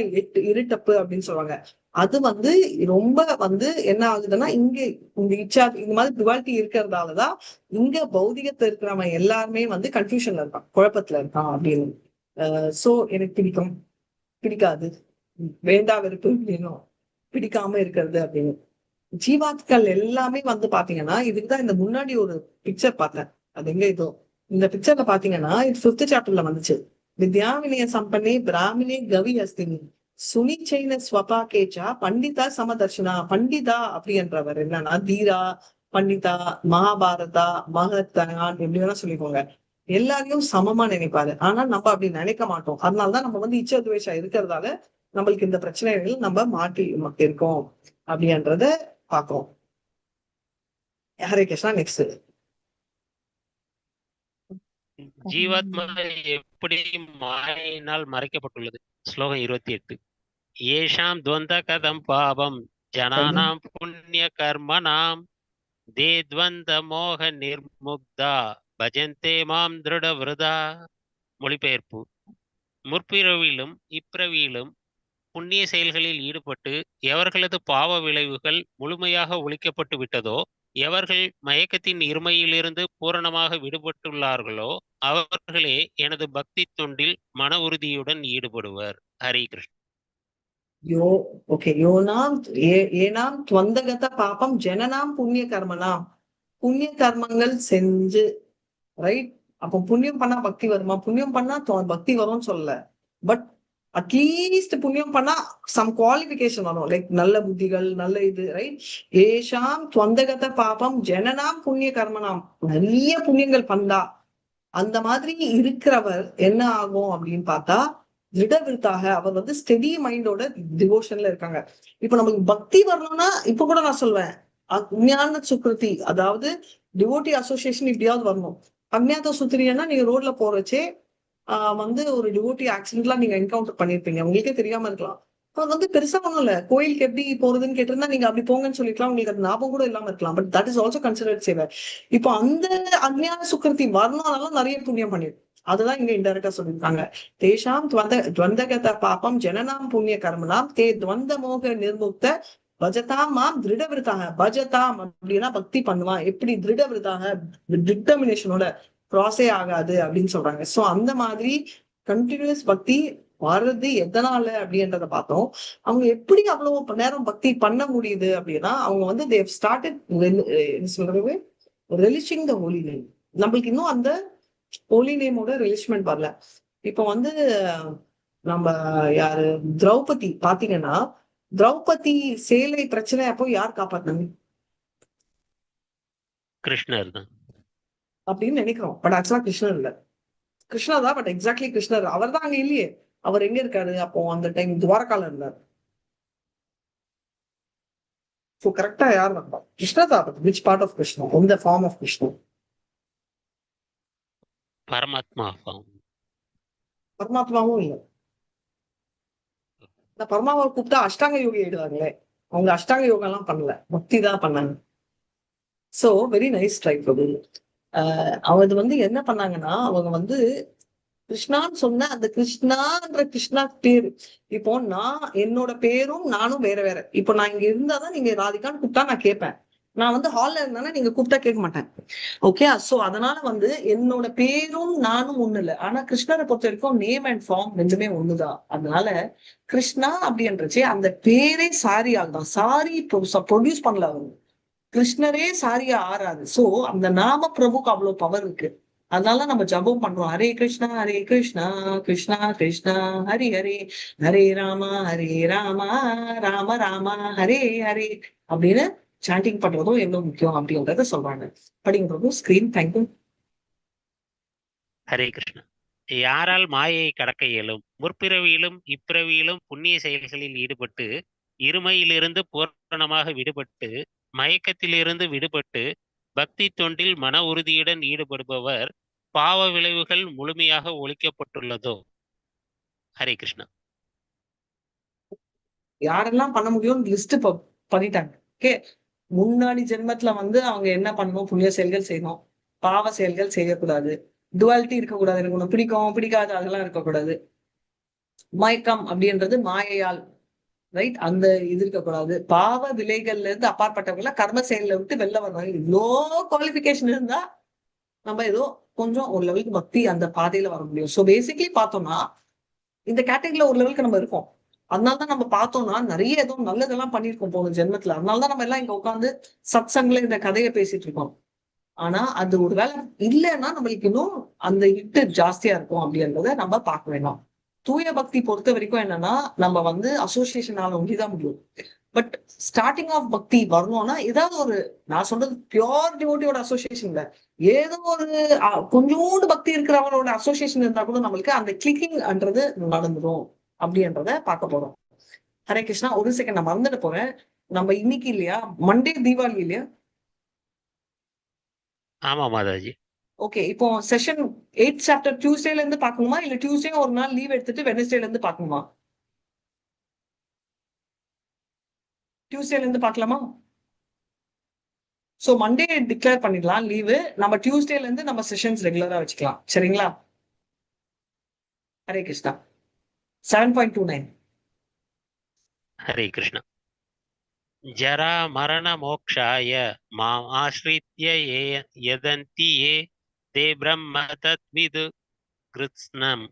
இருட்டப்பு அப்படின்னு சொல்லுவாங்க. அது வந்து ரொம்ப வந்து என்ன ஆகுதுன்னா இங்க இந்த இச்சா இந்த மாதிரி டுவாலிட்டி இருக்கிறதாலதான் இங்க பௌதிகத்துல இருக்கிறவன் எல்லாருமே வந்து கன்ஃபியூஷன்ல இருக்கான், குழப்பத்துல இருக்கான் அப்படின்னு. சோ எனக்கு பிடிக்கும் பிடிக்காது, வேண்டா வெறுப்பு அப்படின்னும், பிடிக்காம இருக்கிறது அப்படின்னு. ஜீவாத்கள் எல்லாமே வந்து பாத்தீங்கன்னா இதுக்குதான் இந்த முன்னாடி ஒரு பிக்சர் பார்த்தேன். அது எங்க இதோ இந்த பிக்சர்ல பாத்தீங்கன்னா இது 5th சாப்டர்ல வந்துச்சு. வித்யா வினய சம்பன்னே பிராமினே கவி அஸ்தினி சுனிச்சைன ஸ்வபா கேச்சா பண்டிதா சமதர்ஷனா. பண்டிதா அப்படின்றவர் என்னன்னா தீரா, பண்டிதா, மகாபாரதா, மகத்தான் எப்படி வேணா சொல்லிக்கோங்க. எல்லாரையும் சமமா நினைப்பாரு. ஆனா நம்ம அப்படி நினைக்க மாட்டோம். அதனாலதான் நம்ம வந்து இச்சத்வேஷா இருக்கிறதால நம்மளுக்கு இந்த பிரச்சனைகள் நம்ம மாட்டி இருக்கோம் அப்படின்றத பாக்குறோம். ஹரே கிருஷ்ணா. நெக்ஸ்ட். ஜீவாத்மா எப்படி மாயினால் மறைக்கப்பட்டுள்ளது? ஸ்லோகம் 28. ஏஷாம் துவந்த கதம் பாபம் ஜனானாம் புண்ணிய கர்மனாம் தே துவந்த மோக நிர்முக்தா பஜந்தே மாம் திருட விரதா. மொழிபெயர்ப்பு: முற்பிறவியிலும் இப்பிறவியிலும் புண்ணிய செயல்களில் ஈடுபட்டு எவர்களது பாவ விளைவுகள் முழுமையாக ஒழிக்கப்பட்டு விட்டதோ, எவர்கள் மயக்கத்தின் இருமையிலிருந்து பூரணமாக விடுபட்டுள்ளார்களோ அவர்களே எனது பக்தி தொண்டில் மன உறுதியுடன் ஈடுபடுவர். ஹரி கிருஷ்ண. ஏனாம் துவந்தகத பாபம் ஜனனாம் புண்ணிய கர்மனாம். புண்ணிய கர்மங்கள் செஞ்சு, ரைட்? அப்போ புண்ணியம் பண்ணா பக்தி வருமா? புண்ணியம் பண்ணா பக்தி வரும்னு சொல்லல. பட் அட்லீஸ்ட் புண்ணியம் பண்ணா சம் குவாலிபிகேஷன் வரும். லைக் நல்ல புத்திகள், நல்ல இது, ரைட்? ஏஷாம் துவந்தகத பாபம் ஜனனாம் புண்ணிய கர்மனாம். நிறைய புண்ணியங்கள் பண்ணா அந்த மாதிரி இருக்கிறவர் என்ன ஆகும் அப்படின்னு பார்த்தா, திருடவிருத்தாக, அவர் வந்து ஸ்டெடி மைண்டோட டிவோஷன்ல இருக்காங்க. இப்ப நமக்கு பக்தி வரணும்னா, இப்ப கூட நான் சொல்வேன், அஞ்ஞான சுக்ருதி, அதாவது டிவோட்டி அசோசியேஷன் இப்படியாவது வரணும். அஞ்ஞாத சுத்திரியன்னா நீங்க ரோட்ல போறச்சே வந்து ஒரு டிவோட்டி ஆக்சிடென்ட்லாம் நீங்க என்கவுண்டர் பண்ணிருப்பீங்க, உங்களுக்கே தெரியாம இருக்கலாம். அது வந்து பெருசா ஒண்ணும் இல்ல. கோயிலுக்கு எப்படி போறதுன்னு கேட்டிருந்தா நீங்க அப்படி போங்கன்னு சொல்லிக்கலாம், உங்களுக்கு அது ஞாபகம் கூட இல்லாம இருக்கலாம். But that is also considered சேவை. இப்போ அந்த அஞ்ஞான சுக்ருதி வரணும்னாலும் நிறைய புண்ணியம் பண்ணிருக்கு. அதுதான் இங்க இன்டைரக்டா சொல்லியிருக்காங்க. தேஷாம் துவந்தகத பாபம் ஜனனாம் புண்ணிய கர்மனாம் தே துவந்த மோக நிர்முக்த பஜதாம் மாம் திருடவிருத்தாக. பஜதாம் அப்படின்னா பக்தி பண்ணுவான். எப்படி? திருடவிருத்தாக, டிட்டர்மினேஷனோட, கிராஸே ஆகாது அப்படின்னு சொல்றாங்க. சோ அந்த மாதிரி கண்டினியூஸ் பக்தி வர்றது எதனால அப்படின்றத பார்த்தோம். அவங்க எப்படி அவ்வளவு நேரம் பக்தி பண்ண முடியுது அப்படின்னா, அவங்க வந்து தேவ் ஸ்டார்டட் சொல்றது ரிலிஷிங் த ஹோலி நேம். நம்மளுக்கு இன்னும் அந்த ஹோலி நேமோட ரிலிஷ்மெண்ட் வரல. இப்ப வந்து நம்ம யாரு திரௌபதி பாத்தீங்கன்னா, திரௌபதி சேலை பிரச்சனை அப்போ யார் காப்பாத்தினாங்க? கிருஷ்ணர் தான் அப்படின்னு நினைக்கிறோம். பட் ஆக்சுவலா கிருஷ்ணர் இல்ல. கிருஷ்ணர் தான், பட் எக்ஸாக்ட்லி கிருஷ்ணர் அவர் தான் அங்க இல்லையே. அவர் எங்க இருக்காரு அப்போ? அந்த டைம் துவாரகால இருந்தார். சோ கரெக்டா யார் வந்தா? கிருஷ்ணர் தான். Which part of Krishna? இந்த ஃபார்ம் ஆஃப் கிருஷ்ணா? பரமாத்மா. பரமாத்மாவும் இல்ல. இந்த பரமாவை கூப்பிட்டா அஷ்டாங்க யோகி ஆயிடுவாங்களே. அவங்க அஷ்டாங்க யோகா எல்லாம் பண்ணல, பக்தி தான் பண்ணாங்க. சோ வெரி நைஸ் ட்ரை பிரபு. அவங்க வந்து என்ன பண்ணாங்கன்னா, அவங்க வந்து கிருஷ்ணான்னு சொன்ன அந்த கிருஷ்ணான்ற கிருஷ்ணா பேரு. இப்போ நான் என்னோட பேரும் நானும் வேற வேற. இப்போ நான் இங்க இருந்தாதான் நீங்க ராதிகான்னு கூப்பிட்டா நான் கேட்பேன். நான் வந்து ஹால்ல இருந்தானே நீங்க கூப்பிட்டா கேட்க மாட்டேன். ஓகே. சோ அதனால வந்து என்னோட பேரும் நானும் ஒண்ணு இல்லை. ஆனா கிருஷ்ணரை பொறுத்த வரைக்கும் நேம் அண்ட் ஃபார்ம் ரெண்டுமே ஒண்ணுதான். அதனால கிருஷ்ணா அப்படின்றச்சு அந்த பேரே சாரி ஆகுதான். சாரி ப்ரொடியூஸ் பண்ணல அவங்க. கிருஷ்ணரே சாரியா ஆறாது. சோ அந்த நாம பிரபுக்கு அவ்வளவு பவர் இருக்கு. அதனால நம்ம ஜபம் பண்றோம், ஹரே கிருஷ்ணா கிருஷ்ணா கிருஷ்ணா ஹரி ஹரே, ஹரே ராமா ராம ராமா ஹரே ஹரே அப்படின்னு சாண்டிங் பண்றதும் எவ்வளவு முக்கியம் அப்படின்றத சொல்றாங்க. படிங்க பிரபு ஸ்கிரீன். தேங்க்யூ. ஹரே கிருஷ்ணா. யாரால் மாயையை கடக்க இயலும்? முற்பிறவியிலும் இப்பிறவியிலும் புண்ணிய செயல்களில் ஈடுபட்டு இருமையிலிருந்து பூரணமாக விடுபட்டு மயக்கத்திலிருந்து விடுபட்டு பக்தி தொண்டில் மன உறுதியுடன் ஈடுபடுபவர் பாவ விளைவுகள் முழுமையாக ஒழிக்கப்பட்டுள்ளதோ? ஹரே கிருஷ்ணா. யாரெல்லாம் பண்ண முடியும் லிஸ்ட் பண்ணிட்டாங்க. ஓகே. முன்னாடி ஜென்மத்துல வந்து அவங்க என்ன பண்ணணும்? புண்ணிய செயல்கள் செய்யணும், பாவ செயல்கள் செய்யக்கூடாது, டுவாலிட்டி இருக்கக்கூடாது, எனக்கு ஒண்ணு பிடிக்கும் பிடிக்காது அதெல்லாம் இருக்கக்கூடாது, மயக்கம் அப்படின்றது மாயையால், ரைட், அந்த இது இருக்கக்கூடாது, பாவ விலைகள்ல இருந்து அப்பாற்பட்டவங்கள கர்ம செயல்ல விட்டு வெளில வரணும். இவ்வளோ குவாலிபிகேஷன் இருந்தா நம்ம ஏதோ கொஞ்சம் ஒரு லெவலுக்கு பக்தி அந்த பாதையில வர முடியும். ஸோ பேசிக்கலி பார்த்தோம்னா இந்த கேட்டகரியில ஒரு லெவலுக்கு நம்ம இருக்கோம். அதனாலதான் நம்ம பார்த்தோம்னா நிறைய ஏதோ நல்லதெல்லாம் பண்ணிருக்கோம் போன ஜென்மத்துல. அதனாலதான் நம்ம எல்லாம் இங்க உட்காந்து சத்சங்ல இந்த கதையை பேசிட்டு இருக்கோம். ஆனா அது ஒரு வேலை இல்லைன்னா நம்மளுக்கு இன்னும் அந்த ஹிட்டு ஜாஸ்தியா இருக்கும் அப்படின்றத நம்ம பார்க்க வேண்டாம். தூய பக்தி பொறுத்த வரைக்கும் என்னன்னா, நம்ம வந்து அசோசியேஷனால ஒண்டிதான் முடியும். பட் ஸ்டார்டிங் ஆஃப் பக்தி வரணும்னா ஏதாவது ஒரு, நான் சொல்றது பியோர் டிவோட்டியோட அசோசியேஷன் இல்ல, ஏதோ ஒரு கொஞ்சோண்டு பக்தி இருக்கிறவங்களோட அசோசியேஷன் இருந்தா கூட நம்மளுக்கு அந்த கிளிக்கிங்ன்றது நடந்துடும் அப்படின்றத பார்க்க போறோம். ஹரே கிருஷ்ணா. ஒரு செகண்ட் நான் மறந்துட்டு போறேன், நம்ம இன்னைக்கு இல்லையா மண்டே தீபாவளி இல்லையா? ஆமா மாதாஜி. ஓகே, இப்போ செஷன் 8 சாப்டர் டியூஸ்டேல இருந்து பார்க்கணுமா, இல்ல டியூஸ்டே ஒரு நாள் லீவ் எடுத்துட்டு வெனஸ்டேல இருந்து பார்க்கணுமா? டியூஸ்டேல இருந்து பார்க்கலாமா? சோ மண்டே டிக்ளேர் பண்ணிடலாம் லீவு, நம்ம டியூஸ்டேல இருந்து நம்ம செஷன்ஸ் ரெகுலரா வச்சுக்கலாம். சரிங்களா? ஹரே கிருஷ்ணா. 7.29. ஹரே கிருஷ்ணா. ஜரா மரண மோக்ஷாய மாம் ஆஸ்ரித்ய யதந்தி யே தே பிரம்ம தத்விது கிருத்ஸ்னம்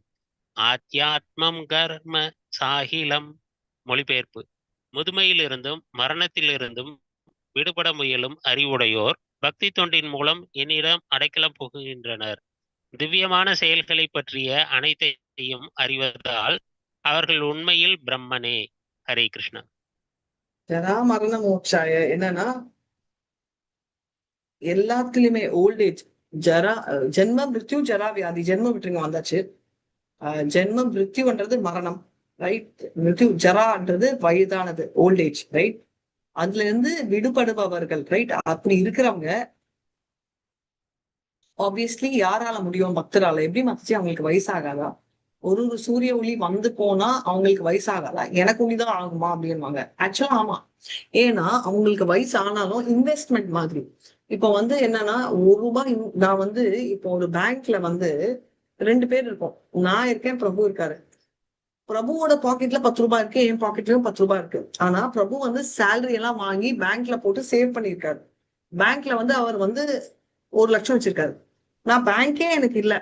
ஆத்யாத்மம் கர்ம சாஹிலம். மொழிபெயர்ப்பு: முதுமையிலிருந்தும் மரணத்திலிருந்தும் விடுபட முயலும் அறிவுடையோர் பக்தி தொண்டின் மூலம் என்னிடம் அடைக்கலம் புகுகின்றனர். திவ்யமான செயல்களை பற்றிய அனைத்தையும் அறிவதால் அவர்கள் உண்மையில் பிரம்மனே. ஹரே கிருஷ்ணா. ஜரா மரண மோட்சாய என்னன்னா எல்லாத்துலயுமே ஓல்டேஜ், ஜரா, ஜென்ம மிருத்யு ஜரா வியாதி. ஜென்மம் விட்டுருங்க, வந்தாச்சு. ஜென்மம் மிருத்யுன்றது மரணம், ரைட்? மிருத்யு ஜரான்றது வயதானது, ஓல்டேஜ், ரைட்? அதுல இருந்து விடுபடுபவர்கள், ரைட்? அப்படி இருக்கிறவங்க ஆப்வியஸ்லி யாரால முடியும்? பக்தரால. எப்படி மதிச்சு அவங்களுக்கு வயசாகாதா? ஒரு சூரிய ஒளி வந்து போனா அவங்களுக்கு வயசாகாதா? எனக்கு ஒளிதான் ஆகுமா அப்படின்வாங்க. ஆக்சுவலா ஆமா. ஏன்னா அவங்களுக்கு வயசு ஆனாலும் இன்வெஸ்ட்மெண்ட் மாதிரி. இப்போ வந்து என்னன்னா, ₹1 நான் வந்து இப்போ ஒரு பேங்க்ல வந்து 2 பேர் இருக்கோம். நான் இருக்கேன், பிரபு இருக்காரு. பிரபுவோட பாக்கெட்ல ₹10 இருக்கு, என் பாக்கெட்லயும் ₹10 இருக்கு. ஆனா பிரபு வந்து சேலரி எல்லாம் வாங்கி பேங்க்ல போட்டு சேவ் பண்ணிருக்காரு. பேங்க்ல வந்து அவர் வந்து 1 லட்சம் வச்சிருக்காரு. நான் பேங்கே எனக்கு இல்ல.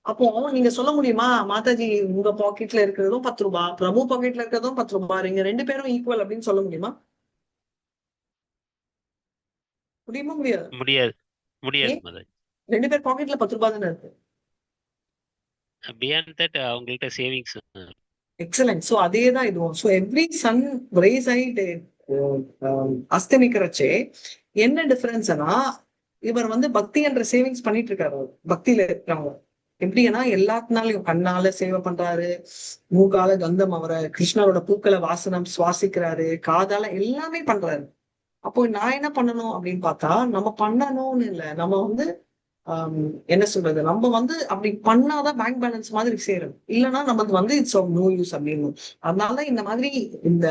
அப்போ நீங்க சொல்ல முடியுமா, மாதாஜி உங்க பாக்கெட்ல இருக்கிறதும் ₹10, பிரபு பாக்கெட்ல இருக்கிறதும் ₹10, நீங்க 2 பேரும் ஈக்குவல் அப்படின்னு சொல்ல முடியுமா? முடியுமா? முடியாது. முடியாது முடியாது ஏன்? மாதாஜி. 2 பேர் பாக்கெட்ல ₹10 தானே இருக்கு. பியாண்ட் தட் அவங்கள்ட்ட சேவிங்ஸ். எக்ஸலன்ட். சோ அதேதான் இதுவும். சோ எவ்ரி சன் ரைஸ் ஆயிட்டு அஸ்தமிக்கிறச்சே என்ன டிஃபரன்ஸ்னா, இவர் வந்து பக்தி என்ற சேவிங்ஸ் பண்ணிட்டு இருக்காரு. பக்தியில இருக்கிறவங்க எப்படின்னா எல்லாத்தினாலையும் கண்ணால சேவை பண்றாரு, மூக்கால கந்தம் அவர கிருஷ்ணரோட பூக்களை வாசனம் சுவாசிக்கிறாரு, காதால எல்லாமே பண்றாரு. அப்போ நான் என்ன பண்ணணும் அப்படின்னு பார்த்தா, நம்ம பண்ணணும்னு இல்லை, நம்ம வந்து என்ன சொல்றது, நம்ம வந்து அப்படி பண்ணாதான் பேங்க் பேலன்ஸ் மாதிரி சேரும். இல்லைன்னா நமக்கு வந்து இட்ஸ் ஆஃப் நோ யூஸ் அப்படின்னு. அதனால இந்த மாதிரி இந்த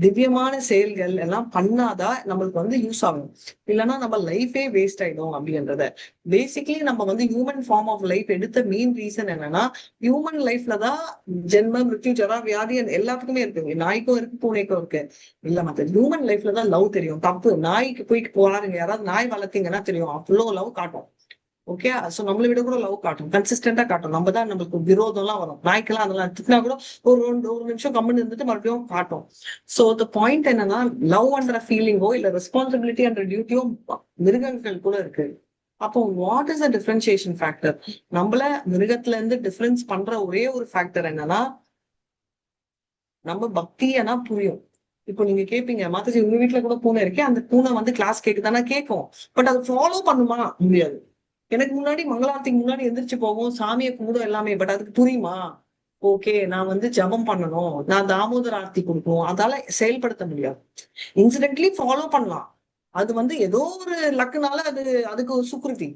திவ்யமான செயல்கள் எல்லாம் பண்ணாதான் நம்மளுக்கு வந்து யூஸ் ஆகும். இல்லைன்னா நம்ம லைஃபே வேஸ்ட் ஆயிடும் அப்படின்றத. பேசிக்கலி நம்ம வந்து ஹியூமன் ஃபார்ம் ஆஃப் லைஃப் எடுத்த மெயின் ரீசன் என்னன்னா, ஹியூமன் லைஃப்ல தான் ஜென்மம் மிருத்யு ஜரா வியாதி எல்லாத்துக்குமே இருக்கு. நாய்க்கும் இருக்கு, பூனைக்கும் இருக்கு. இல்ல மத்த ஹியூமன் லைஃப்ல தான் லவ் தெரியும். தப்பு. நாய்க்கு போய் போறாருங்க, யாராவது நாய் வளர்த்தீங்கன்னா தெரியும், அவ்வளோ லவ் காட்டும். ஓகே, சோ நம்மளை விட கூட லவ் காட்டும், கன்சிஸ்டன்டா காட்டும். நம்ம தான் நம்மளுக்கு விரோதம் எல்லாம் வரும். நாய்க்கெல்லாம் அதெல்லாம் திட்டினா கூட ஒரு நிமிஷம் கம்முன்னு இருந்துட்டு மறுபடியும் காட்டும். சோ த பாயிண்ட் என்னன்னா, லவ் என்ற ஃபீலிங்கோ இல்ல ரெஸ்பான்சிபிலிட்டி என்ற டியூட்டியோ மிருகங்கள் கூட இருக்கு. அப்போ what is the differentiation factor? நம்மள மிருகத்துல இருந்து டிஃபரன்ஸ் பண்ற ஒரே ஒரு ஃபேக்டர் என்னன்னா, நம்ம பக்தியனா புரியும். இப்போ நீங்க கேட்பீங்க, மாதாஜி உங்க வீட்டுல கூட பூனை இருக்கே, அந்த பூனை வந்து கிளாஸ் கேக்குதானா? கேட்கும். பட் அது ஃபாலோ பண்ணுமா? முடியாது. எனக்கு முன்னாடி மங்களாரத்துக்கு முன்னாடி எந்திரிச்சு போகும், சாமியை கும்பிடும் எல்லாமே. பட் அதுக்கு புரியுமா? ஓகே, நான் வந்து ஜபம் பண்ணணும், நான் தாமோதர ஆர்த்தி கொடுக்கணும், அதால செயல்படுத்த முடியாது. இன்சிடென்ட்லி ஃபாலோ பண்ணலாம். அது வந்து ஏதோ ஒரு லக்குனால அதுக்கு ஒரு சுக்ருதி.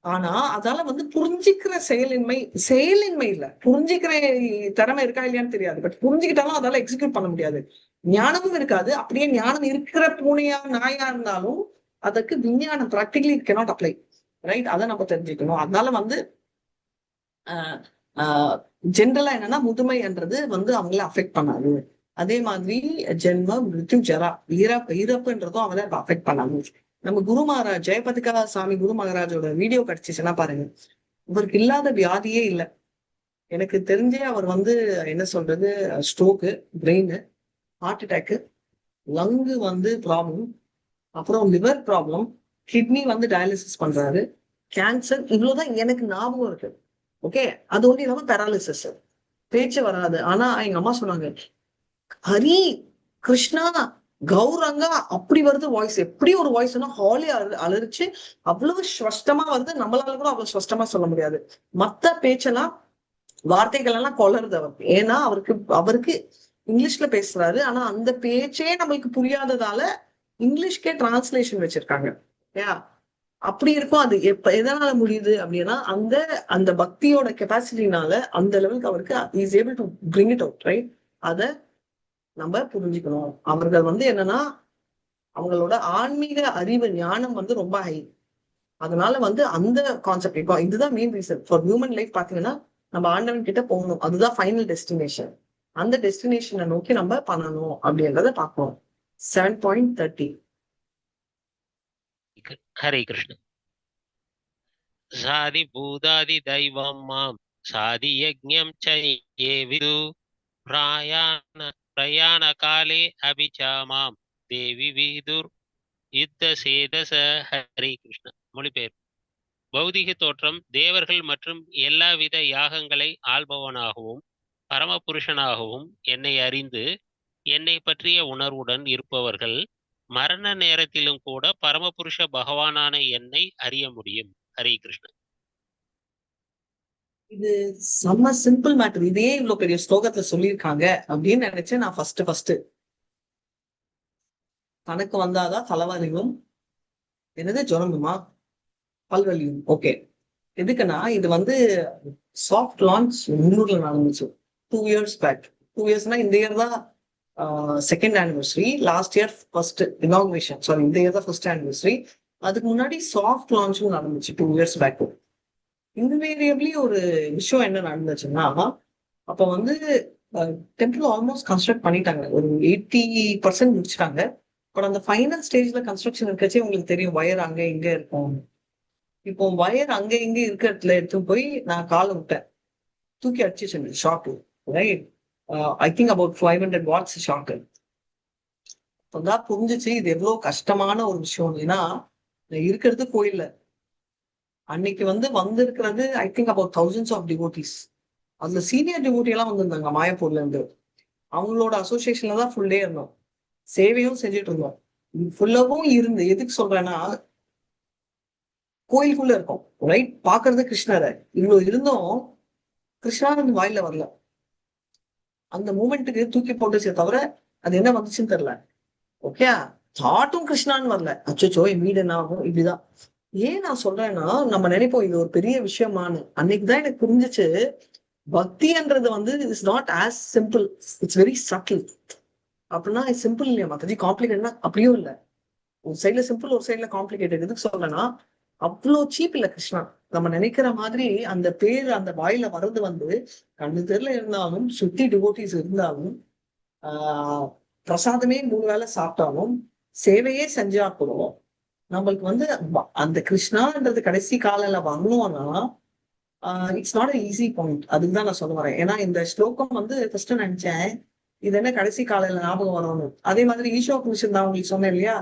ஆனா அதால வந்து புரிஞ்சுக்கிற செயலின்மை இல்ல, புரிஞ்சுக்கிற திறமை இருக்கா இல்லையான்னு தெரியாது. பட் புரிஞ்சுக்கிட்டாலும் அதால எக்ஸிக்யூட் பண்ண முடியாது. ஞானமும் இருக்காது. அப்படியே ஞானம் இருக்கிற பூனையா நாயா இருந்தாலும் அதுக்கு விஞ்ஞானம் பிராக்டிகலி கேனாட் அப்ளை, ரைட்? அதை நம்ம தெரிஞ்சுக்கணும். அதனால வந்து ஜென்ரலா என்னன்னா, முதுமைன்றது வந்து அவங்கள அஃபெக்ட் பண்ணாது. அதே மாதிரி ஜென்மம் மிருத்யு ஜரா இறப்புன்றதும் அவங்கள அஃபெக்ட் பண்ணாது. நம்ம குரு மகாராஜ் ஜெயபதிகா சாமி குரு மகாராஜோட வீடியோ கிடைச்சிச்சுன்னா பாருங்க, இவருக்கு இல்லாத வியாதியே இல்லை. எனக்கு தெரிஞ்சே அவர் வந்து என்ன சொல்றது, ஸ்ட்ரோக்கு, பிரெயின், ஹார்ட் அட்டாக்கு, லங்கு வந்து ப்ராப்ளம், அப்புறம் லிவர் ப்ராப்ளம், கிட்னி வந்து டயாலிசிஸ் பண்றாரு, கேன்சர், இவ்வளவுதான் எனக்கு ஞாபகம் இருக்கு. ஓகே, அது ஒண்ணு இல்லாம பேராலிசிஸ், பேச்சு வராது. ஆனா எங்க அம்மா சொன்னாங்க, ஹரி கிருஷ்ணா கௌரங்கா அப்படி வருது வாய்ஸ், எப்படி ஒரு வாய்ஸ்னா ஹாலி அலறிச்சு அவ்வளவு ஸ்பஷ்டமா வருது. நம்மளால கூட அவ்வளவு ஸ்பஷ்டமா சொல்ல முடியாது. மத்த பேச்செல்லாம் வார்த்தைகள் எல்லாம் கொளருது அவருக்கு. ஏன்னா அவருக்கு இங்கிலீஷ்ல பேசுறாரு. ஆனா அந்த பேச்சே நம்மளுக்கு புரியாததால இங்கிலீஷ்கே டிரான்ஸ்லேஷன் வச்சிருக்காங்க. ஏன் அப்படி இருக்கும்? அது எதனால முடியுது அப்படின்னா அந்த அந்த பக்தியோட கெப்பாசிட்டினால அந்த லெவலுக்கு அவருக்கு is able to bring it out, right? அத நம்ம புரிஞ்சுக்கணும். அவர்கள் என்னன்னா அவங்களோட ஆன்மீக அறிவு ஞானம் ரொம்ப ஹை. அதனால அந்த கான்செப்ட் இப்போ இதுதான் main reason for human life. பாத்தீங்கன்னா நம்ம ஆண்டவன் கிட்ட போகணும், அதுதான் ஃபைனல் டெஸ்டினேஷன். அந்த டெஸ்டினேஷனை நோக்கி நம்ம பண்ணணும் அப்படின்றத பார்க்கணும். 7.30. ஹரே கிருஷ்ண. சாதி பூதாதி தெய்வம் மாம் சாதி யஜ்ஞம் ச விது பிரயாண காலே அபிச்சாமாம் தேவி விதுர் யுத்த சேதச. ஹரே கிருஷ்ண. மொழிபெயர்ப்பு. பௌதிக தோற்றம் தேவர்கள் மற்றும் எல்லாவித யாகங்களை ஆள்பவனாகவும் பரமபுருஷனாகவும் என்னை அறிந்து என்னை பற்றிய உணர்வுடன் இருப்பவர்கள் மரண நேரத்திலும் கூட பரமபுருஷ பகவானான என்னை அறிய முடியும். ஹரே கிருஷ்ண. இது செம்ம சிம்பிள் மேட்டர். இதே இவ்வளவு பெரிய ஸ்லோகத்துல சொல்லியிருக்காங்க அப்படின்னு நினைச்சேன் நான் ஃபர்ஸ்ட். தனக்கு வந்தாதான் தலைவலியும் என்னது ஜுரமுமா பல்வலியும். ஓகே, எதுக்குன்னா இது சாஃப்ட் லான்ச் முன்னூர்ல நடந்துச்சு 2 years பேக். 2 yearsனா இந்த இயர் தான் second anniversary, last year first inauguration. Sorry, இந்த இயர் தான் ஃபர்ஸ்ட் ஆனிவர்சரி. அதுக்கு முன்னாடி சாஃப்ட் லான்ச்சும் நடந்துச்சு 2 years பேக். இன்வேரியபிளி ஒரு விஷயம் என்ன நடந்துச்சுன்னா, அப்ப டெம்பிள் ஆல்மோஸ்ட் கன்ஸ்ட்ரக்ட் பண்ணிட்டாங்க, ஒரு 80% முடிச்சிட்டாங்க. பட் அந்த ஃபைனல் ஸ்டேஜ்ல கன்ஸ்ட்ரக்ஷன் இருக்கச்சே உங்களுக்கு தெரியும் வயர் அங்க இங்க இருக்கும். இப்போ வயர் அங்க இங்க இருக்கிறதுல எடுத்து போய் நான் காலை விட்டேன், தூக்கி அடிச்சுச்சு shock, right? I think about 500 watts shock. அப்பதான் புரிஞ்சிச்சு இது எவ்வளவு கஷ்டமான ஒரு விஷயம். ஏன்னா இருக்கிறது கோயில்ல, அன்னைக்கு வந்திருக்கிறது I think about thousands of devotees. அதுல சீனியர் டிவோட்டி எல்லாம் வந்திருந்தாங்க மாயப்பூர்ல இருந்து. அவங்களோட அசோசியேஷன்ல தான் ஃபுல் டே இருந்தோம், சேவையும் செஞ்சுட்டு இருந்தோம். ஃபுல்லாவும் இருந்து எதுக்கு சொல்றேன்னா, கோயிலுக்குள்ள இருக்கும், ரைட்? பாக்குறது கிருஷ்ணரை. இவ்வளவு இருந்தும் கிருஷ்ணா வாயில வரல. அந்த மூமெண்ட்டுக்கு தூக்கி போட்டுச்சே தவிர அது என்ன வந்துச்சுன்னு தெரியல. ஓகே, தாட்டும் கிருஷ்ணான்னு வரல. அச்சோ என் வீடு என்ன ஆகும், இப்படிதான். ஏன் நான் சொல்றேன்னா, நம்ம நினைப்போம் இது ஒரு பெரிய விஷயமானு. அன்னைக்குதான் எனக்கு புரிஞ்சிச்சு பக்தின்றது it's not as simple, it's very subtle. அப்படின்னா சிம்பிள் இல்லையா மத்தது காம்ப்ளிகேட்னா அப்படியும் இல்லை. ஒரு சைட்ல சிம்பிள், ஒரு சைட்ல காம்ப்ளிகேட்டட். எதுக்கு சொல்றேன்னா, அவ்வளோ சீப் இல்ல கிருஷ்ணா. நம்ம நினைக்கிற மாதிரி அந்த பேர் அந்த வாயில வர்றது கண்ணு தெருல இருந்தாலும், சுத்தி டிவோட்டிஸ் இருந்தாலும், பிரசாதமே 3 வேளை சாப்பிட்டாலும், சேவையே செஞ்சா கூட நம்மளுக்கு அந்த கிருஷ்ணான்றது கடைசி காலையில வரணும்னா it's not a easy point. அதுக்கு தான் நான் சொல்ல வரேன். ஏன்னா இந்த ஸ்லோகம் ஃபர்ஸ்ட் நினைச்சேன் இது என்ன கடைசி காலையில ஞாபகம் வரணும்னு. அதே மாதிரி ஈஷோபனிஷத் தான் உங்களுக்கு சொன்னேன் இல்லையா,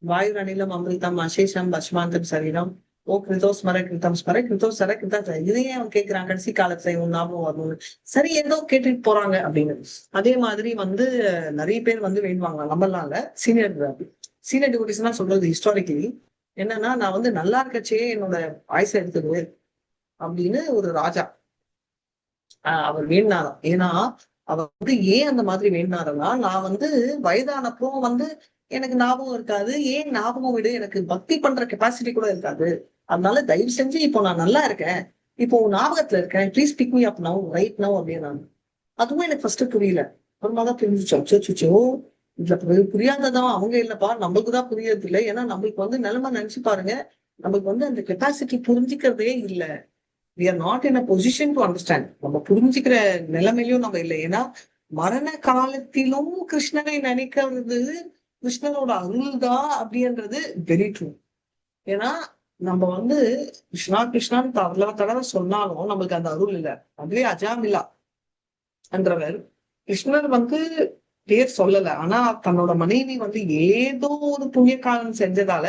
வாயு அனிலம் அமிர்தம் அசேஷம் பஸ்மாந்தம் சரீரம் ஓ கிருதோ ஸ்மர கிருத்தம் ஸ்மர கிருதோ சர கிருதா. இதையே அவன் கேட்கிறான் கடைசி காலத்துல ஞாபகம் வரணும்னு. சரி, ஏதோ கேட்டுட்டு போறாங்க அப்படின்னு. அதே மாதிரி நிறைய பேர் வேண்டுவாங்க. நம்மளால சீனியர் டிவோட்டிஸ் தான் சொல்றது ஹிஸ்டாரிக்கலி என்னன்னா, நான் நல்லா இருக்கச்சே என்னோட வாய்ஸ் எடுத்தது அப்படின்னு ஒரு ராஜா அவர் வேண்டாராம். ஏன்னா அவர் ஏன் அந்த மாதிரி வேண்டாருன்னா, நான் வயதானப்போ எனக்கு ஞாபகம் இருக்காது. ஏன் ஞாபகம் விடு, எனக்கு பக்தி பண்ற கெப்பாசிட்டி கூட இருக்காது. அதனால தயவு செஞ்சு இப்போ நான் நல்லா இருக்கேன், இப்போ ஞாபகத்துல இருக்கேன், please big me up now, right now அப்படின்னு. அதுவும் எனக்கு ஃபர்ஸ்ட் புரியல. அப்புறமாதான் புரிஞ்சுச்சோ, அச்சோ இதுல புரியாததான் அவங்க இல்லப்பா, நம்மளுக்குதான் புரியறது இல்லை. ஏன்னா நம்மளுக்கு நிலைமை நினைச்சு பாருங்க, நம்மளுக்கு அந்த கெப்பாசிட்டி புரிஞ்சுக்கிறதே இல்லை. we are not in a position to understand. நம்ம புரிஞ்சுக்கிற நிலைமையிலும் நம்ம இல்லை. ஏன்னா மரண காலத்திலும் கிருஷ்ணனை நினைக்கிறது கிருஷ்ணனோட அருள் தான் அப்படின்றது வெரி ட்ரூ. ஏன்னா நம்ம கிருஷ்ணா கிருஷ்ணான்னு தடவை சொன்னாலும் நம்மளுக்கு அந்த அருள் இல்லை. அதுவே அஜாமிலா என்றவர் கிருஷ்ணர் பேர் சொல்லல, ஆனா தன்னோட மனைவி ஏதோ ஒரு புண்ணிய காலம் செஞ்சதால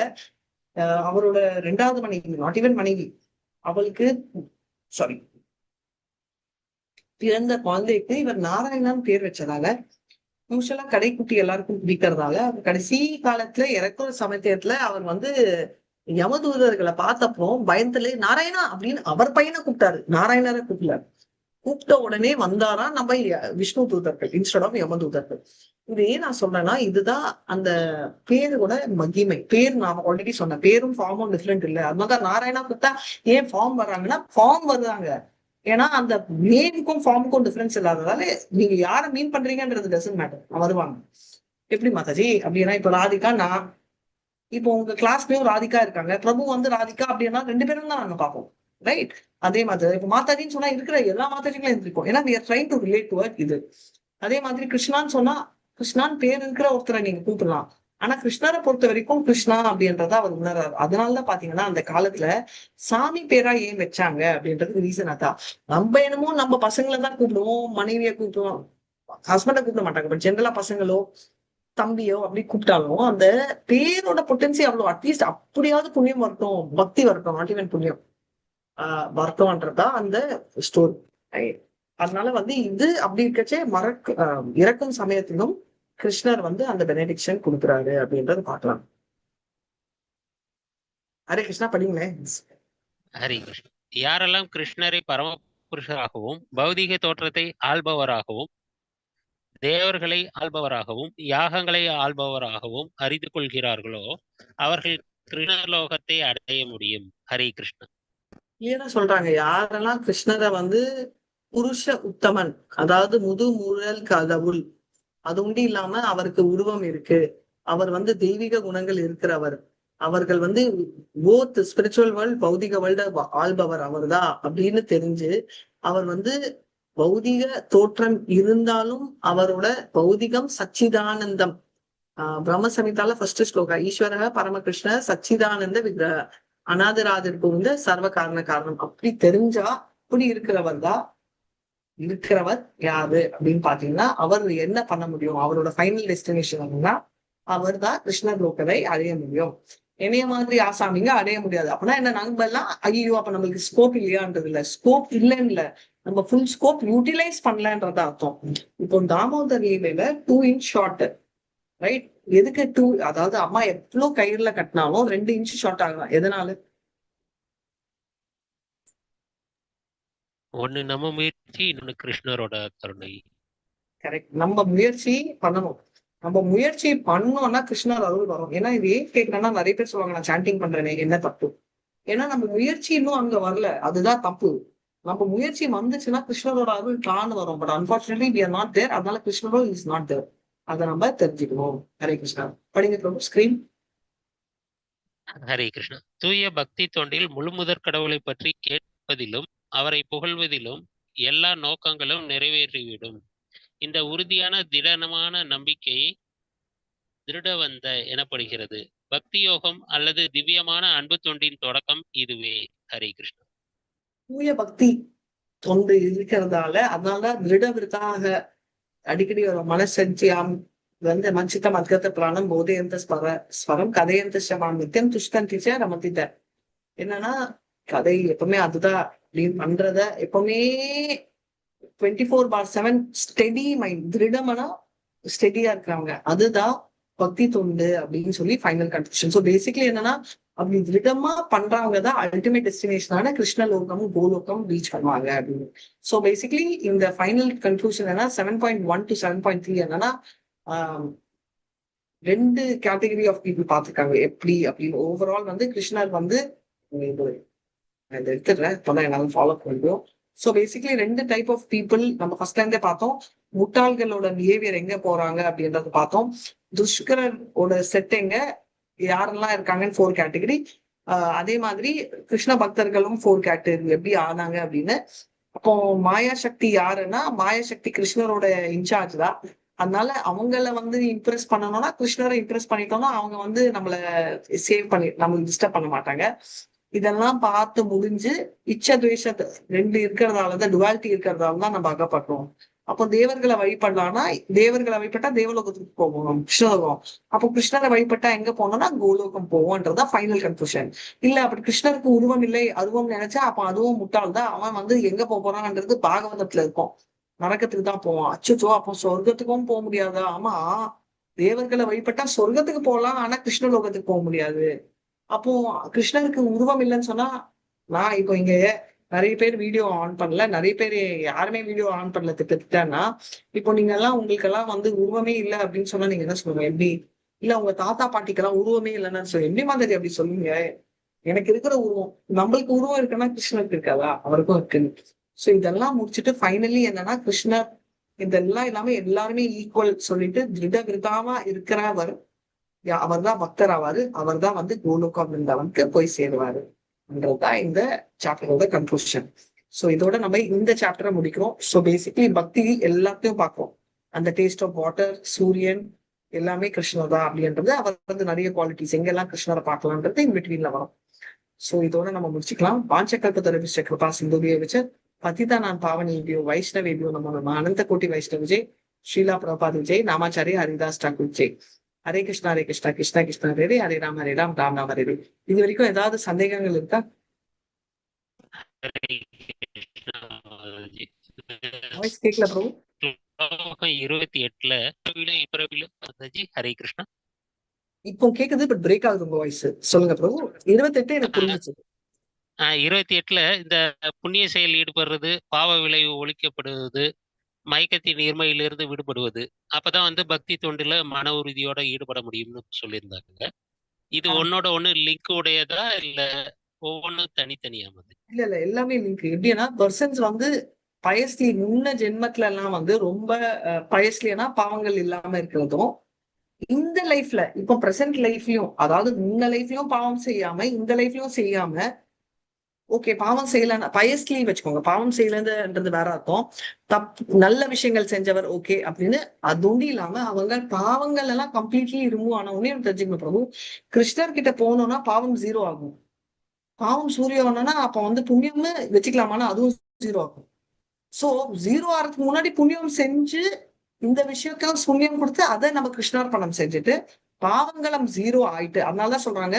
அவரோட 2வது மனைவி, நாட் ஈவன் மனைவி, அவளுக்கு பிறந்த குழந்தைக்கு இவர் நாராயணன் பேர் வச்சதால யூஸ்வலா கடைக்குட்டி எல்லாருக்கும் பிடிக்கிறதால கடைசி காலத்துல இறக்குற சமயத்துல அவர் வந்து யமதூதர்களை பார்த்தப்போ பயந்துல நாராயணா அப்படின்னு அவர் பையனை கூப்பிட்டாரு, நாராயணரை கூப்பிடல. கூப்பிட்ட உடனே வந்தாரா நம்ம விஷ்ணு தூதர்கள் இன்ஸ்டெட் ஆஃப் யமதூதர்கள். இது ஏன் நான் சொல்றேன்னா, இதுதான் அந்த பேரோட மகிமை. பேர் நான் ஆல்ரெடி சொன்னேன், பேரும் ஃபார்மும் டிஃப்ரெண்ட் இல்ல. அதனாலதான் நாராயணா கூப்பிட்டா ஏன் ஃபார்ம் வர்றாங்கன்னா ஃபார்ம் வருவாங்க. ஏன்னா அந்த நேமுக்கும் ஃபார்முக்கும் டிஃபரன்ஸ் இல்லாததால நீங்க யாரை மீன் பண்றீங்கன்றது டசன்ட் மேட்டர், வருவாங்க. எப்படி மாதாஜி அப்படின்னா, இப்ப ராதிகா நான், இப்போ உங்க கிளாஸ்லயும் ராதிகா இருக்காங்க, பிரபு வந்து ராதிகா அப்படின்னா 2 பேரும் தான் நாங்க பார்ப்போம், ரைட்? அதே மாதிரி இப்ப மாதாஜின்னு சொன்னா இருக்கிற எல்லா மாதாஜிகளும் இருந்திருக்கும். ஏன்னா we are trying to relate to it இது. அதே மாதிரி கிருஷ்ணான்னு சொன்னா கிருஷ்ணான்னு பேர் இருக்கிற ஒருத்தரை நீங்க கூப்பிடலாம். ஆனா கிருஷ்ணரை பொறுத்த வரைக்கும் கிருஷ்ணா அப்படின்றத அவர் உணர்றாரு. அதனாலதான் பாத்தீங்கன்னா அந்த காலத்துல சாமி பேரா ஏன் வச்சாங்க அப்படின்றது ரீசன் அதான். நம்ம என்னமோ நம்ம பசங்களை தான் கூப்பிடுவோம், மனைவியை கூப்பிடுவோம், ஹஸ்பண்டை கூப்பிட மாட்டாங்க. பட் ஜென்ரலா பசங்களோ தம்பியோ அப்படி கூப்பிட்டாலும் அந்த பேரோட பொட்டன்சி அவ்வளவு, அட்லீஸ்ட் அப்படியாவது புண்ணியம் வரட்டும், பக்தி வரட்டும், நாட் ஈவன் புண்ணியம் வருத்தம்ன்றதா அந்த ஸ்டோரி. அதனால வந்து இது அப்படி இருக்கச்சே இறக்கும் சமயத்திலும் கிருஷ்ணர் வந்து அந்த பெனடிக்ஷன் கொடுக்குறாரு அப்படின்றத பார்க்கலாம். ஹரே கிருஷ்ணா படிங்களேன். ஹரி கிருஷ்ணா. யாரெல்லாம் கிருஷ்ணரை பரமபுருஷராகவும் பௌதிக தோற்றத்தை ஆள்பவராகவும் தேவர்களை ஆள்பவராகவும் யாகங்களை ஆள்பவராகவும் அறிந்து கொள்கிறார்களோ அவர்கள் கிருஷ்ணலோகத்தை அடைய முடியும். ஹரே கிருஷ்ணா. ஏன்னா சொல்றாங்க, யாரெல்லாம் கிருஷ்ணரை வந்து புருஷ உத்தமன், அதாவது முழல் கடவுள், அது உண்டு இல்லாம அவருக்கு உருவம் இருக்கு, அவர் வந்து தெய்வீக குணங்கள் இருக்கிறவர், அவர்கள் வந்து போத் ஸ்பிரிச்சுவல் வேர்ல்ட் பௌதிக வேர்ல்ட ஆள்பவர் அவர்தான் அப்படின்னு தெரிஞ்சு, அவர் வந்து பௌதிக தோற்றம் இருந்தாலும் அவரோட பௌதிகம் சச்சிதானந்தம். பிரம்ம சமிதால ஃபர்ஸ்ட் ஸ்லோகா, ஈஸ்வர பரமகிருஷ்ண சச்சிதானந்த விக்கிரக அநாதராதிர் புகுந்த சர்வ காரண காரணம் அப்படி தெரிஞ்சா, அப்படி இருக்கிறவர் யாரு அப்படின்னு பாத்தீங்கன்னா அவர் என்ன பண்ண முடியும், அவரோட ஃபைனல் டெஸ்டினேஷன் அப்படின்னா அவர் தான் கிருஷ்ணர் லோகத்தை அடைய முடியும். என்னைய மாதிரி ஆசாமிங்க அடைய முடியாது. அப்படின்னா என்ன, நம்ம எல்லாம் ஐயோ அப்ப நம்மளுக்கு ஸ்கோப் இல்லையான்றது இல்ல, ஸ்கோப் இல்லைன்னு இல்ல, நம்ம ஃபுல் ஸ்கோப் யூட்டிலைஸ் பண்ணலன்றது அர்த்தம். இப்போ தாமோதர் லீலையில 2 inch ஷார்ட், ரைட்? எதுக்கு 2, அதாவது அம்மா எவ்வளவு கயிறுல கட்டினாலும் 2 inch ஷார்ட் ஆகலாம். எதனால? ஒண்ணு நம்ம முயற்சி, இன்னொன்னு கிருஷ்ணரோட கருணை. கரெக்ட். நம்ம முயற்சி பண்ணணும். நம்ம முயற்சி பண்ணோம்னா கிருஷ்ணர் அருள் வரும். ஏன்னா இது ஏன் கேட்கறேன்னா, நிறைய பேர் சொல்லுவாங்க நான் சாண்டிங் பண்றேனே என்ன தப்பு. ஏன்னா நம்ம முயற்சி இன்னும் அங்க வரல, அதுதான் தப்பு. நம்ம முயற்சி வந்துச்சுன்னா கிருஷ்ணரோட அருள் தான்னு வரும். But unfortunately we are not there. அதனால கிருஷ்ணரோ இஸ் நாட் தேர். அதை நம்ம தெரிஞ்சுக்கணும். ஹரே கிருஷ்ணா. படிங்க பிரபு ஸ்கிரீன். ஹரே கிருஷ்ணா. தூய பக்தி தொண்டில் முழுமுதற் கடவுளை பற்றி கேட்பதிலும் அவரை புகழ்வதிலும் எல்லா நோக்கங்களும் நிறைவேறிவிடும். இந்த உறுதியான திடமான நம்பிக்கையை திருடவந்த எனப்படுகிறது. பக்தி யோகம் அல்லது திவ்யமான அன்பு தொண்டின் தொடக்கம் இதுவே. ஹரே கிருஷ்ணா. தூய பக்தி தொண்டு இருக்கிறதால, அதனாலதான் திருட விருத்தாக அடிக்கடி ஒரு மனசஞ்சியாம் வந்து மஞ்சித்த மத்கத்த பிராணம் போதையந்த ஸ்வரம் கதையந்த சமான் நித்தியம் துஷ்கந்திச்ச ரமதித்த. என்னன்னா கதை எப்பவுமே அதுதான் அப்படின்னு பண்றத எப்பவுமே 24/7 ஸ்டெடி மைண்ட், திருடமனா ஸ்டெடியா இருக்கிறவங்க, அதுதான் பக்தி தொண்டு அப்படின்னு சொல்லி ஃபைனல் கன்க்ளூஷன். ஸோ பேசிக்கலி என்னன்னா, அப்படி திருடமா பண்றவங்க தான் அல்டிமேட் டெஸ்டினேஷனான கிருஷ்ணலோகமும் கோலோகம் ரீச் பண்ணுவாங்க அப்படின்னு. ஸோ பேசிக்கலி இந்த ஃபைனல் கன்க்ளூஷன் என்ன, 7.1 to 7.3 என்னன்னா 2 கேட்டகரி ஆஃப் பீப்புள் பார்த்துருக்காங்க எப்படி அப்படின்னு. ஓவரால் வந்து கிருஷ்ணர் வந்து இதை எடுத்துடுறேன், இப்பதான் என்னால ஃபாலோ பண்ணிடும். So basically 2 type of people நம்ம ஃபர்ஸ்ட்ல இருந்தே பார்த்தோம். முட்டாள்களோட பிஹேவியர் எங்க போறாங்க அப்படின்றத பார்த்தோம். துஷ்கரோட செட் எங்க யாரெல்லாம் இருக்காங்கன்னு 4 கேட்டகரி. அதே மாதிரி கிருஷ்ண பக்தர்களும் 4 கேட்டகரி எப்படி ஆனாங்க அப்படின்னு. அப்போ மாயா சக்தி யாருன்னா, மாயா சக்தி கிருஷ்ணரோட இன்சார்ஜ் தான். அதனால அவங்கள வந்து இம்ப்ரெஸ் பண்ணணும்னா, கிருஷ்ணரை இம்ப்ரெஸ் பண்ணிட்டோம்னா அவங்க வந்து நம்மள சேவ் பண்ணி நம்மளுக்கு டிஸ்டர்ப் பண்ண மாட்டாங்க. இதெல்லாம் பார்த்து முடிஞ்சு இச்சத்வேஷ 2 இருக்கிறதாலதான், டுவாலிட்டி இருக்கிறதால தான் நம்ம அகப்படுறோம். அப்போ தேவர்களை வழிபடலாம்னா, தேவர்களை வழிபட்டா தேவலோகத்துக்கு போவோம், கிருஷ்ணலோகம். அப்போ கிருஷ்ணரை வழிபட்டா எங்க போனோம்னா கோலோகம் போவோம்ன்றதான் ஃபைனல் கன்க்ளூஷன். இல்ல அப்படி கிருஷ்ணருக்கு உருவம் இல்லை, அருவம் நினைச்சா அப்ப அதுவும் முட்டாள் தான். அவன் வந்து எங்க போறான்ன்றது பாகவதத்துல இருக்கும். நரகத்துக்கு தான் போவான். அச்சோ அப்போ சொர்க்கத்துக்கும் போக முடியாதா? ஆமா, தேவர்களை வழிபட்டா சொர்க்கத்துக்கு போகலாம், ஆனா கிருஷ்ணலோகத்துக்கு போக முடியாது. அப்போ கிருஷ்ணருக்கு உருவம் இல்லைன்னு சொன்னா, நான் இப்போ இங்க நிறைய பேர் வீடியோ ஆன் பண்ணல, நிறைய பேர் யாருமே வீடியோ ஆன் பண்ணல திட்டத்திட்டா, இப்போ நீங்க எல்லாம் உங்களுக்கு எல்லாம் வந்து உருவமே இல்லை அப்படின்னு சொன்னா நீங்க என்ன சொல்லுங்க? எப்படி இல்ல உங்க தாத்தா பாட்டிக்கெல்லாம் உருவமே இல்லைன்னு சொல்லி எப்படி மாதிரி அப்படி சொல்லுங்க? எனக்கு இருக்கிற உருவம், நம்மளுக்கு உருவம் இருக்குன்னா கிருஷ்ணருக்கு இருக்காதா? அவருக்கும் இருக்கு. சோ இதெல்லாம் முடிச்சுட்டு ஃபைனலி என்னன்னா கிருஷ்ணர் இதெல்லாம் இல்லாம எல்லாருமே ஈக்குவல் சொல்லிட்டு திருட விருதாமா இருக்கிறவர் அவர் தான் பக்தர் ஆவாரு. அவர் தான் வந்து கோலோகம் பிருந்தாவனுக்கு போய் சேருவாரு என்றதுதான் இந்த சாப்டரோட கன்க்ளூஷன். சோ இதோட நம்ம இந்த சாப்டரை முடிக்கிறோம். சோ பேசிக்கலி பக்தி எல்லாத்தையும் பார்க்கிறோம். அந்த டேஸ்ட் ஆஃப் வாட்டர், சூரியன் எல்லாமே கிருஷ்ணர் தான் அப்படின்றது. அவர் வந்து நிறைய குவாலிட்டிஸ் எங்கெல்லாம் கிருஷ்ணரை பார்க்கலான்றது இன் பிட்வீன்ல வரும். சோ இதோட நம்ம முடிச்சுக்கலாம். பாஞ்சகல்பதரவிஷ்ட கிருபா சிந்துபிய வச்சு பதிதானான் பாவனேபியோ வைஷ்ணவேபியோ நம்ம அனந்த கோட்டி வைஷ்ணவ விஜய், ஸ்ரீலா பிரபாத் விஜய், நாமாச்சாரி ஹரிதாஸ் டாக்கூர் விஜய். ஹரே கிருஷ்ணா ஹரே கிருஷ்ணா கிருஷ்ணா கிருஷ்ணா ஹரே ஹரே ராம் ராம் ராம் ஹரே ஹரே. இது வரைக்கும் ஏதாவது சந்தேகங்கள் இருக்கா? வாய்ஸ் கேட்கல பிரபு. 28 மாதாஜி. ஹரே கிருஷ்ணா. இப்போ கேக்குது, பட் பிரேக் ஆகுது உங்க வாய்ஸ். சொல்லுங்க பிரபு. 28 எனக்கு புரிஞ்சிச்சு. 28 இந்த புண்ணிய செயல் ஈடுபடுறது, பாவ விளைவு ஒழிக்கப்படுவது, மயக்கத்தின் நீர்மையிலிருந்து விடுபடுவது, அப்பதான் வந்து பக்தி தொண்டுல மன உறுதியோட ஈடுபட முடியும்னு சொல்லியிருந்தாங்க. இது ஒன்னோட ஒண்ணு லிங்க் உடையதா இல்ல ஒவ்வொன்றும் தனித்தனியா மாதிரி? இல்ல எல்லாமே லிங்க். எப்படின்னா பர்சன்ஸ் வந்து பயஸ்லி முன்ன ஜென்மத்துல எல்லாம் வந்து ரொம்ப பயஸ்லினா பாவங்கள் இல்லாம இருக்கிறதும், இந்த லைஃப்ல இப்போ பிரசன்ட் லைஃப்லயும், அதாவது முன்ன லைஃப்லயும் பாவம் செய்யாம இந்த லைஃப்லயும் செய்யாம, ஓகே பாவம் செய்யலன்னா பயஸ்லி வச்சுக்கோங்க, பாவம் செய்யலன்றது வேற அர்த்தம். நல்ல விஷயங்கள் செஞ்சவர் ஓகே அப்படின்னு அது ஒண்டி இல்லாம அவங்க பாவங்கள் எல்லாம் கம்ப்ளீட்லி ரிமூவ் ஆன உடனே தெரிஞ்சுக்கணும் பிரபு, கிருஷ்ணர் கிட்ட போனோம்னா பாவம் 0 ஆகும். பாவம் சூரியவனா அப்ப வந்து புண்ணியம்னு வச்சுக்கலாமான்னா அதுவும் 0 ஆகும். சோ 0 ஆகிறதுக்கு முன்னாடி புண்ணியம் செஞ்சு இந்த விஷயத்துக்கு புண்ணியம் கொடுத்து அதை நம்ம கிருஷ்ணார்பணம் செஞ்சுட்டு பாவங்களும் 0 ஆயிட்டு, அதனாலதான் சொல்றாங்க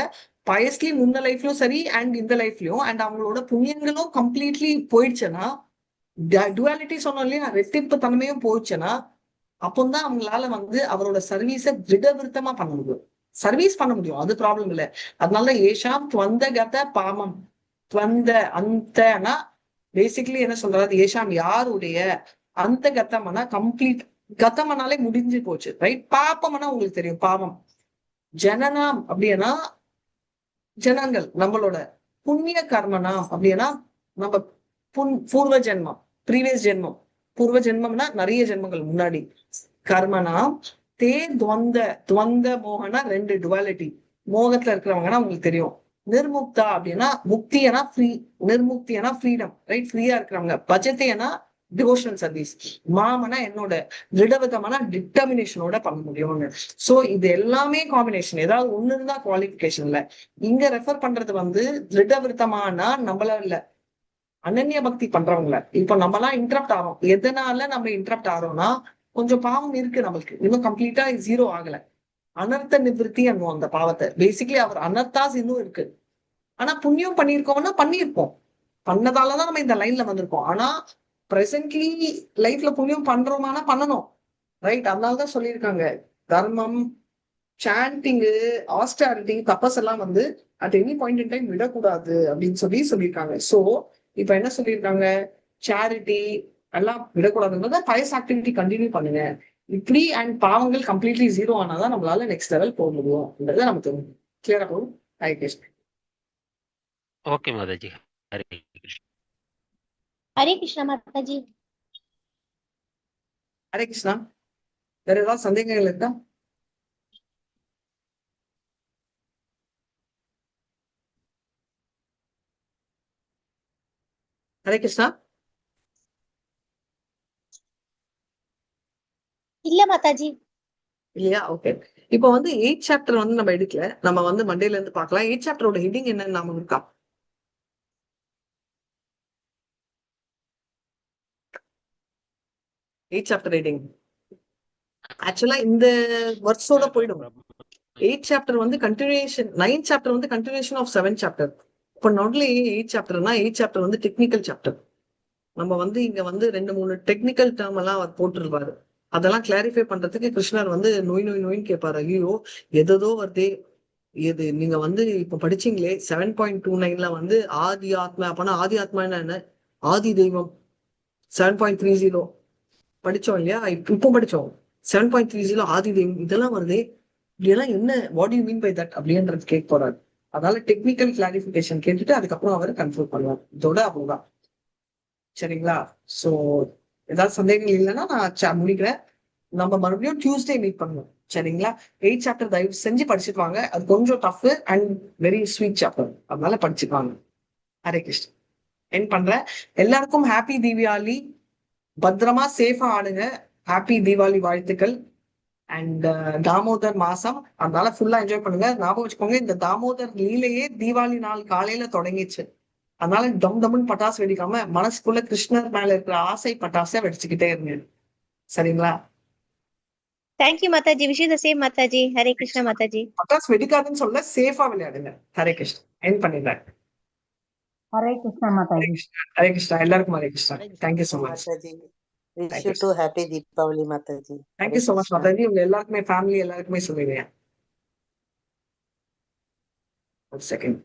பயஸ்லி முன்ன லைஃப்லயும் சரி அண்ட் இந்த லைஃப்லயும் அண்ட் அவங்களோட புண்ணியங்களும் கம்ப்ளீட்லி போயிடுச்சுன்னா, டுவாலிட்டி சொன்னோம் இல்லையா, ரெட்டிப்பு தன்மையும் போயிடுச்சுன்னா அப்போதான் அவங்களால வந்து அவரோட சர்வீஸை திடவிருத்தமா பண்ண முடியும், சர்வீஸ் பண்ண முடியும். அது ப்ராப்ளம் இல்லை. அதனாலதான் ஏஷாம் துவந்த கத பாமம் துவந்த அந்தனா பேசிக்கலி என்ன சொல்றது, ஏஷாம் யாருடைய அந்த கத்தம்னா கம்ப்ளீட் கத்தமனாலே முடிஞ்சு போச்சு, ரைட்? பாப்பம்னா உங்களுக்கு தெரியும் பாவம். ஜனனாம் அப்படின்னா ஜனங்கள், நம்மளோட புண்ணிய கர்மனா அப்படின்னா நம்ம பூர்வ ஜென்மம், ப்ரீவியஸ் ஜென்மம். பூர்வ ஜென்மம்னா நிறைய ஜென்மங்கள் முன்னாடி. கர்மனா தே துவந்த மோகனா 2 டுவாலிட்டி. மோகத்துல இருக்கிறவங்கன்னா உங்களுக்கு தெரியும். நிர்முக்தா அப்படின்னா முக்தியனா ஃப்ரீ, நிர்முக்தியனா ஃப்ரீடம், ரைட்? ஃப்ரீயா இருக்கிறவங்க. பஜத்தையனா டிவோஷனல் சர்வீஸ். மாமனா என்னோட திடவிதமான டிட்டர்மினேஷனோட பண்ண முடியும்னு. சோ இது எல்லாமே காம்பினேஷன், ஏதாவது ஒண்ணு இருந்தா குவாலிபிகேஷன் இல்ல. இங்க ரெஃபர் பண்றது வந்து திடவிருத்தமானா நம்மள இல்ல, அனன்ய பக்தி பண்றவங்கள. இப்ப நம்ம எல்லாம் இன்டரப்ட் ஆறோம். எதனால நம்ம இன்டரப்ட் ஆறோம்னா கொஞ்சம் பாவம் இருக்கு நம்மளுக்கு, இன்னும் கம்ப்ளீட்டா 0 ஆகல. அனர்த்த நிவர்த்தி என்னும் அந்த பாவத்தை. பேசிக்கலி அவர் அனர்த்தாஸ் இன்னும் இருக்கு. ஆனா புண்ணியம் பண்ணியிருக்கோம்னா பண்ணியிருப்போம், பண்ணதாலதான் நம்ம இந்த லைன்ல வந்திருக்கோம். ஆனா பிரசன்ட்லி லைஃப்ல புண்ணியம் பண்றோமானா பண்ணணும், ரைட்? அதனாலதான் சொல்லியிருக்காங்க தர்மம், சாண்டிங்கு, ஆஸ்டாரிட்டி, தபஸ் எல்லாம் வந்து at any point in time விடக்கூடாது அப்படின்னு சொல்லியிருக்காங்க. சோ இப்ப என்ன சொல்லியிருக்காங்க, சேரிட்டி எல்லாம் விடக்கூடாதுன்றத பயஸ் ஆக்டிவிட்டி கண்டினியூ பண்ணுங்க இப்படி. அண்ட் பாவங்கள் கம்ப்ளீட்லி 0 ஆனாதான் நம்மளால நெக்ஸ்ட் லெவல் போக முடியும்ன்றத நமக்கு கிளியரா போகும். ஹரே கிருஷ்ணா. ஓகே மாதாஜி. ஹரே கிருஷ்ணா. ஹரே கிருஷ்ணா மாதாஜி. ஹரே கிருஷ்ணா. வேற ஏதாவது சந்தேகங்கள் இருக்கா? ஹரே கிருஷ்ணா. இல்ல மாதாஜி. இல்லையா? ஓகே. இப்போ வந்து 8th சாப்டர் வந்து நம்ம எடுக்கல, நம்ம வந்து மண்டேல இருந்து பார்க்கலாம். 8th சாப்டரோட ஹெட்டிங் என்னன்னு நாம இருக்கா? 8th சாப்டர் ஹெட்டிங் ஆக்சுவலா இந்த வர்ஸோட போயிடும். 8th சாப்டர் வந்து கண்டினியூஷன், 9th சாப்டர் வந்து கண்டினியூஷன் ஆஃப் 7th சாப்டர். இப்போ not only 8th சாப்டர்னா 8th chapter வந்து டெக்னிக்கல் சாப்டர். நம்ம வந்து இங்க வந்து 2-3 டெக்னிக்கல் டேர்ம் எல்லாம் அவர் போட்டிருப்பாரு. அதெல்லாம் கிளாரிஃபை பண்றதுக்கு கிருஷ்ணர் வந்து நோயின்னு கேட்பாரு. ஐயோ எதோ வருதே, இது நீங்க வந்து இப்ப படிச்சீங்களே 7.29ல வந்து ஆதி ஆத்மா, அப்பனா ஆதி ஆத்மான்னா என்ன? ஆதி தெய்வம். 7.30 படிச்சோம் இல்லையா? இப்போ படிச்சோம். 7.30 ஆதி தெய்வம் இதெல்லாம் வருதே, இதெல்லாம் என்ன, what you mean by that அப்படின்றது கேட்க போறாரு. அதனால டெக்னிக்கல் கிளாரிபிகேஷன் கேட்டுட்டு அதுக்கப்புறம் அவர் கன்ஃபர்ம் பண்ணுவார். இதோட அவ்வளவுதான். சரிங்களா? சோ ஏதாவது சந்தேகங்கள் இல்லைன்னா நான் முடிக்கிறேன். நம்ம மறுபடியும் டியூஸ்டே மீட் பண்ணுவோம். சரிங்களா? 8th சாப்டர் தயவு செஞ்சு படிச்சுட்டு வாங்க. அது கொஞ்சம் tough and very sweet chapter, அதனால படிச்சுட்டு வாங்க. ஹரே கிருஷ்ணா. என் பண்றேன். எல்லாருக்கும் ஹாப்பி தீபாவளி. பத்திரமா சேஃபா ஆடுங்க. ஹாப்பி தீபாவளி வாழ்த்துக்கள். அண்ட் தாமோதர் மாசம், அதனால ஃபுல்லா என்ஜாய் பண்ணுங்க. ஞாபகம் வச்சுக்கோங்க, இந்த தாமோதர் லீலையே தீபாவளி நாள் காலையில தொடங்கிச்சு. அதனால டம்னு பட்டாசு வெடிக்காம மனசுக்குள்ள கிருஷ்ணர் மேல இருக்கிற ஆசை பட்டாசை வெடிச்சுக்கிட்டே இருங்க. சரிங்களா? Thank you Mataji. Wish you the same Mataji. Hare Krishna Mataji. பட்டாசு வெடிக்காதுன்னு சொல்ல, சேஃபா விளையாடுங்க. ஹரே கிருஷ்ணா. என் பண்ணிடுறேன். ஹரே கிருஷ்ணா மாதாஜி. ஹரே கிருஷ்ணா. எல்லாருக்கும் Hare Krishna. Thank you so much. Mataji. Wish you too happy Deepavali, Mataji. Thank you so much Mataji. உங்க எல்லாருக்குமே, ஃபேமிலி எல்லாருக்குமே சொல்லிடுறேன். ஒரு செகண்ட்.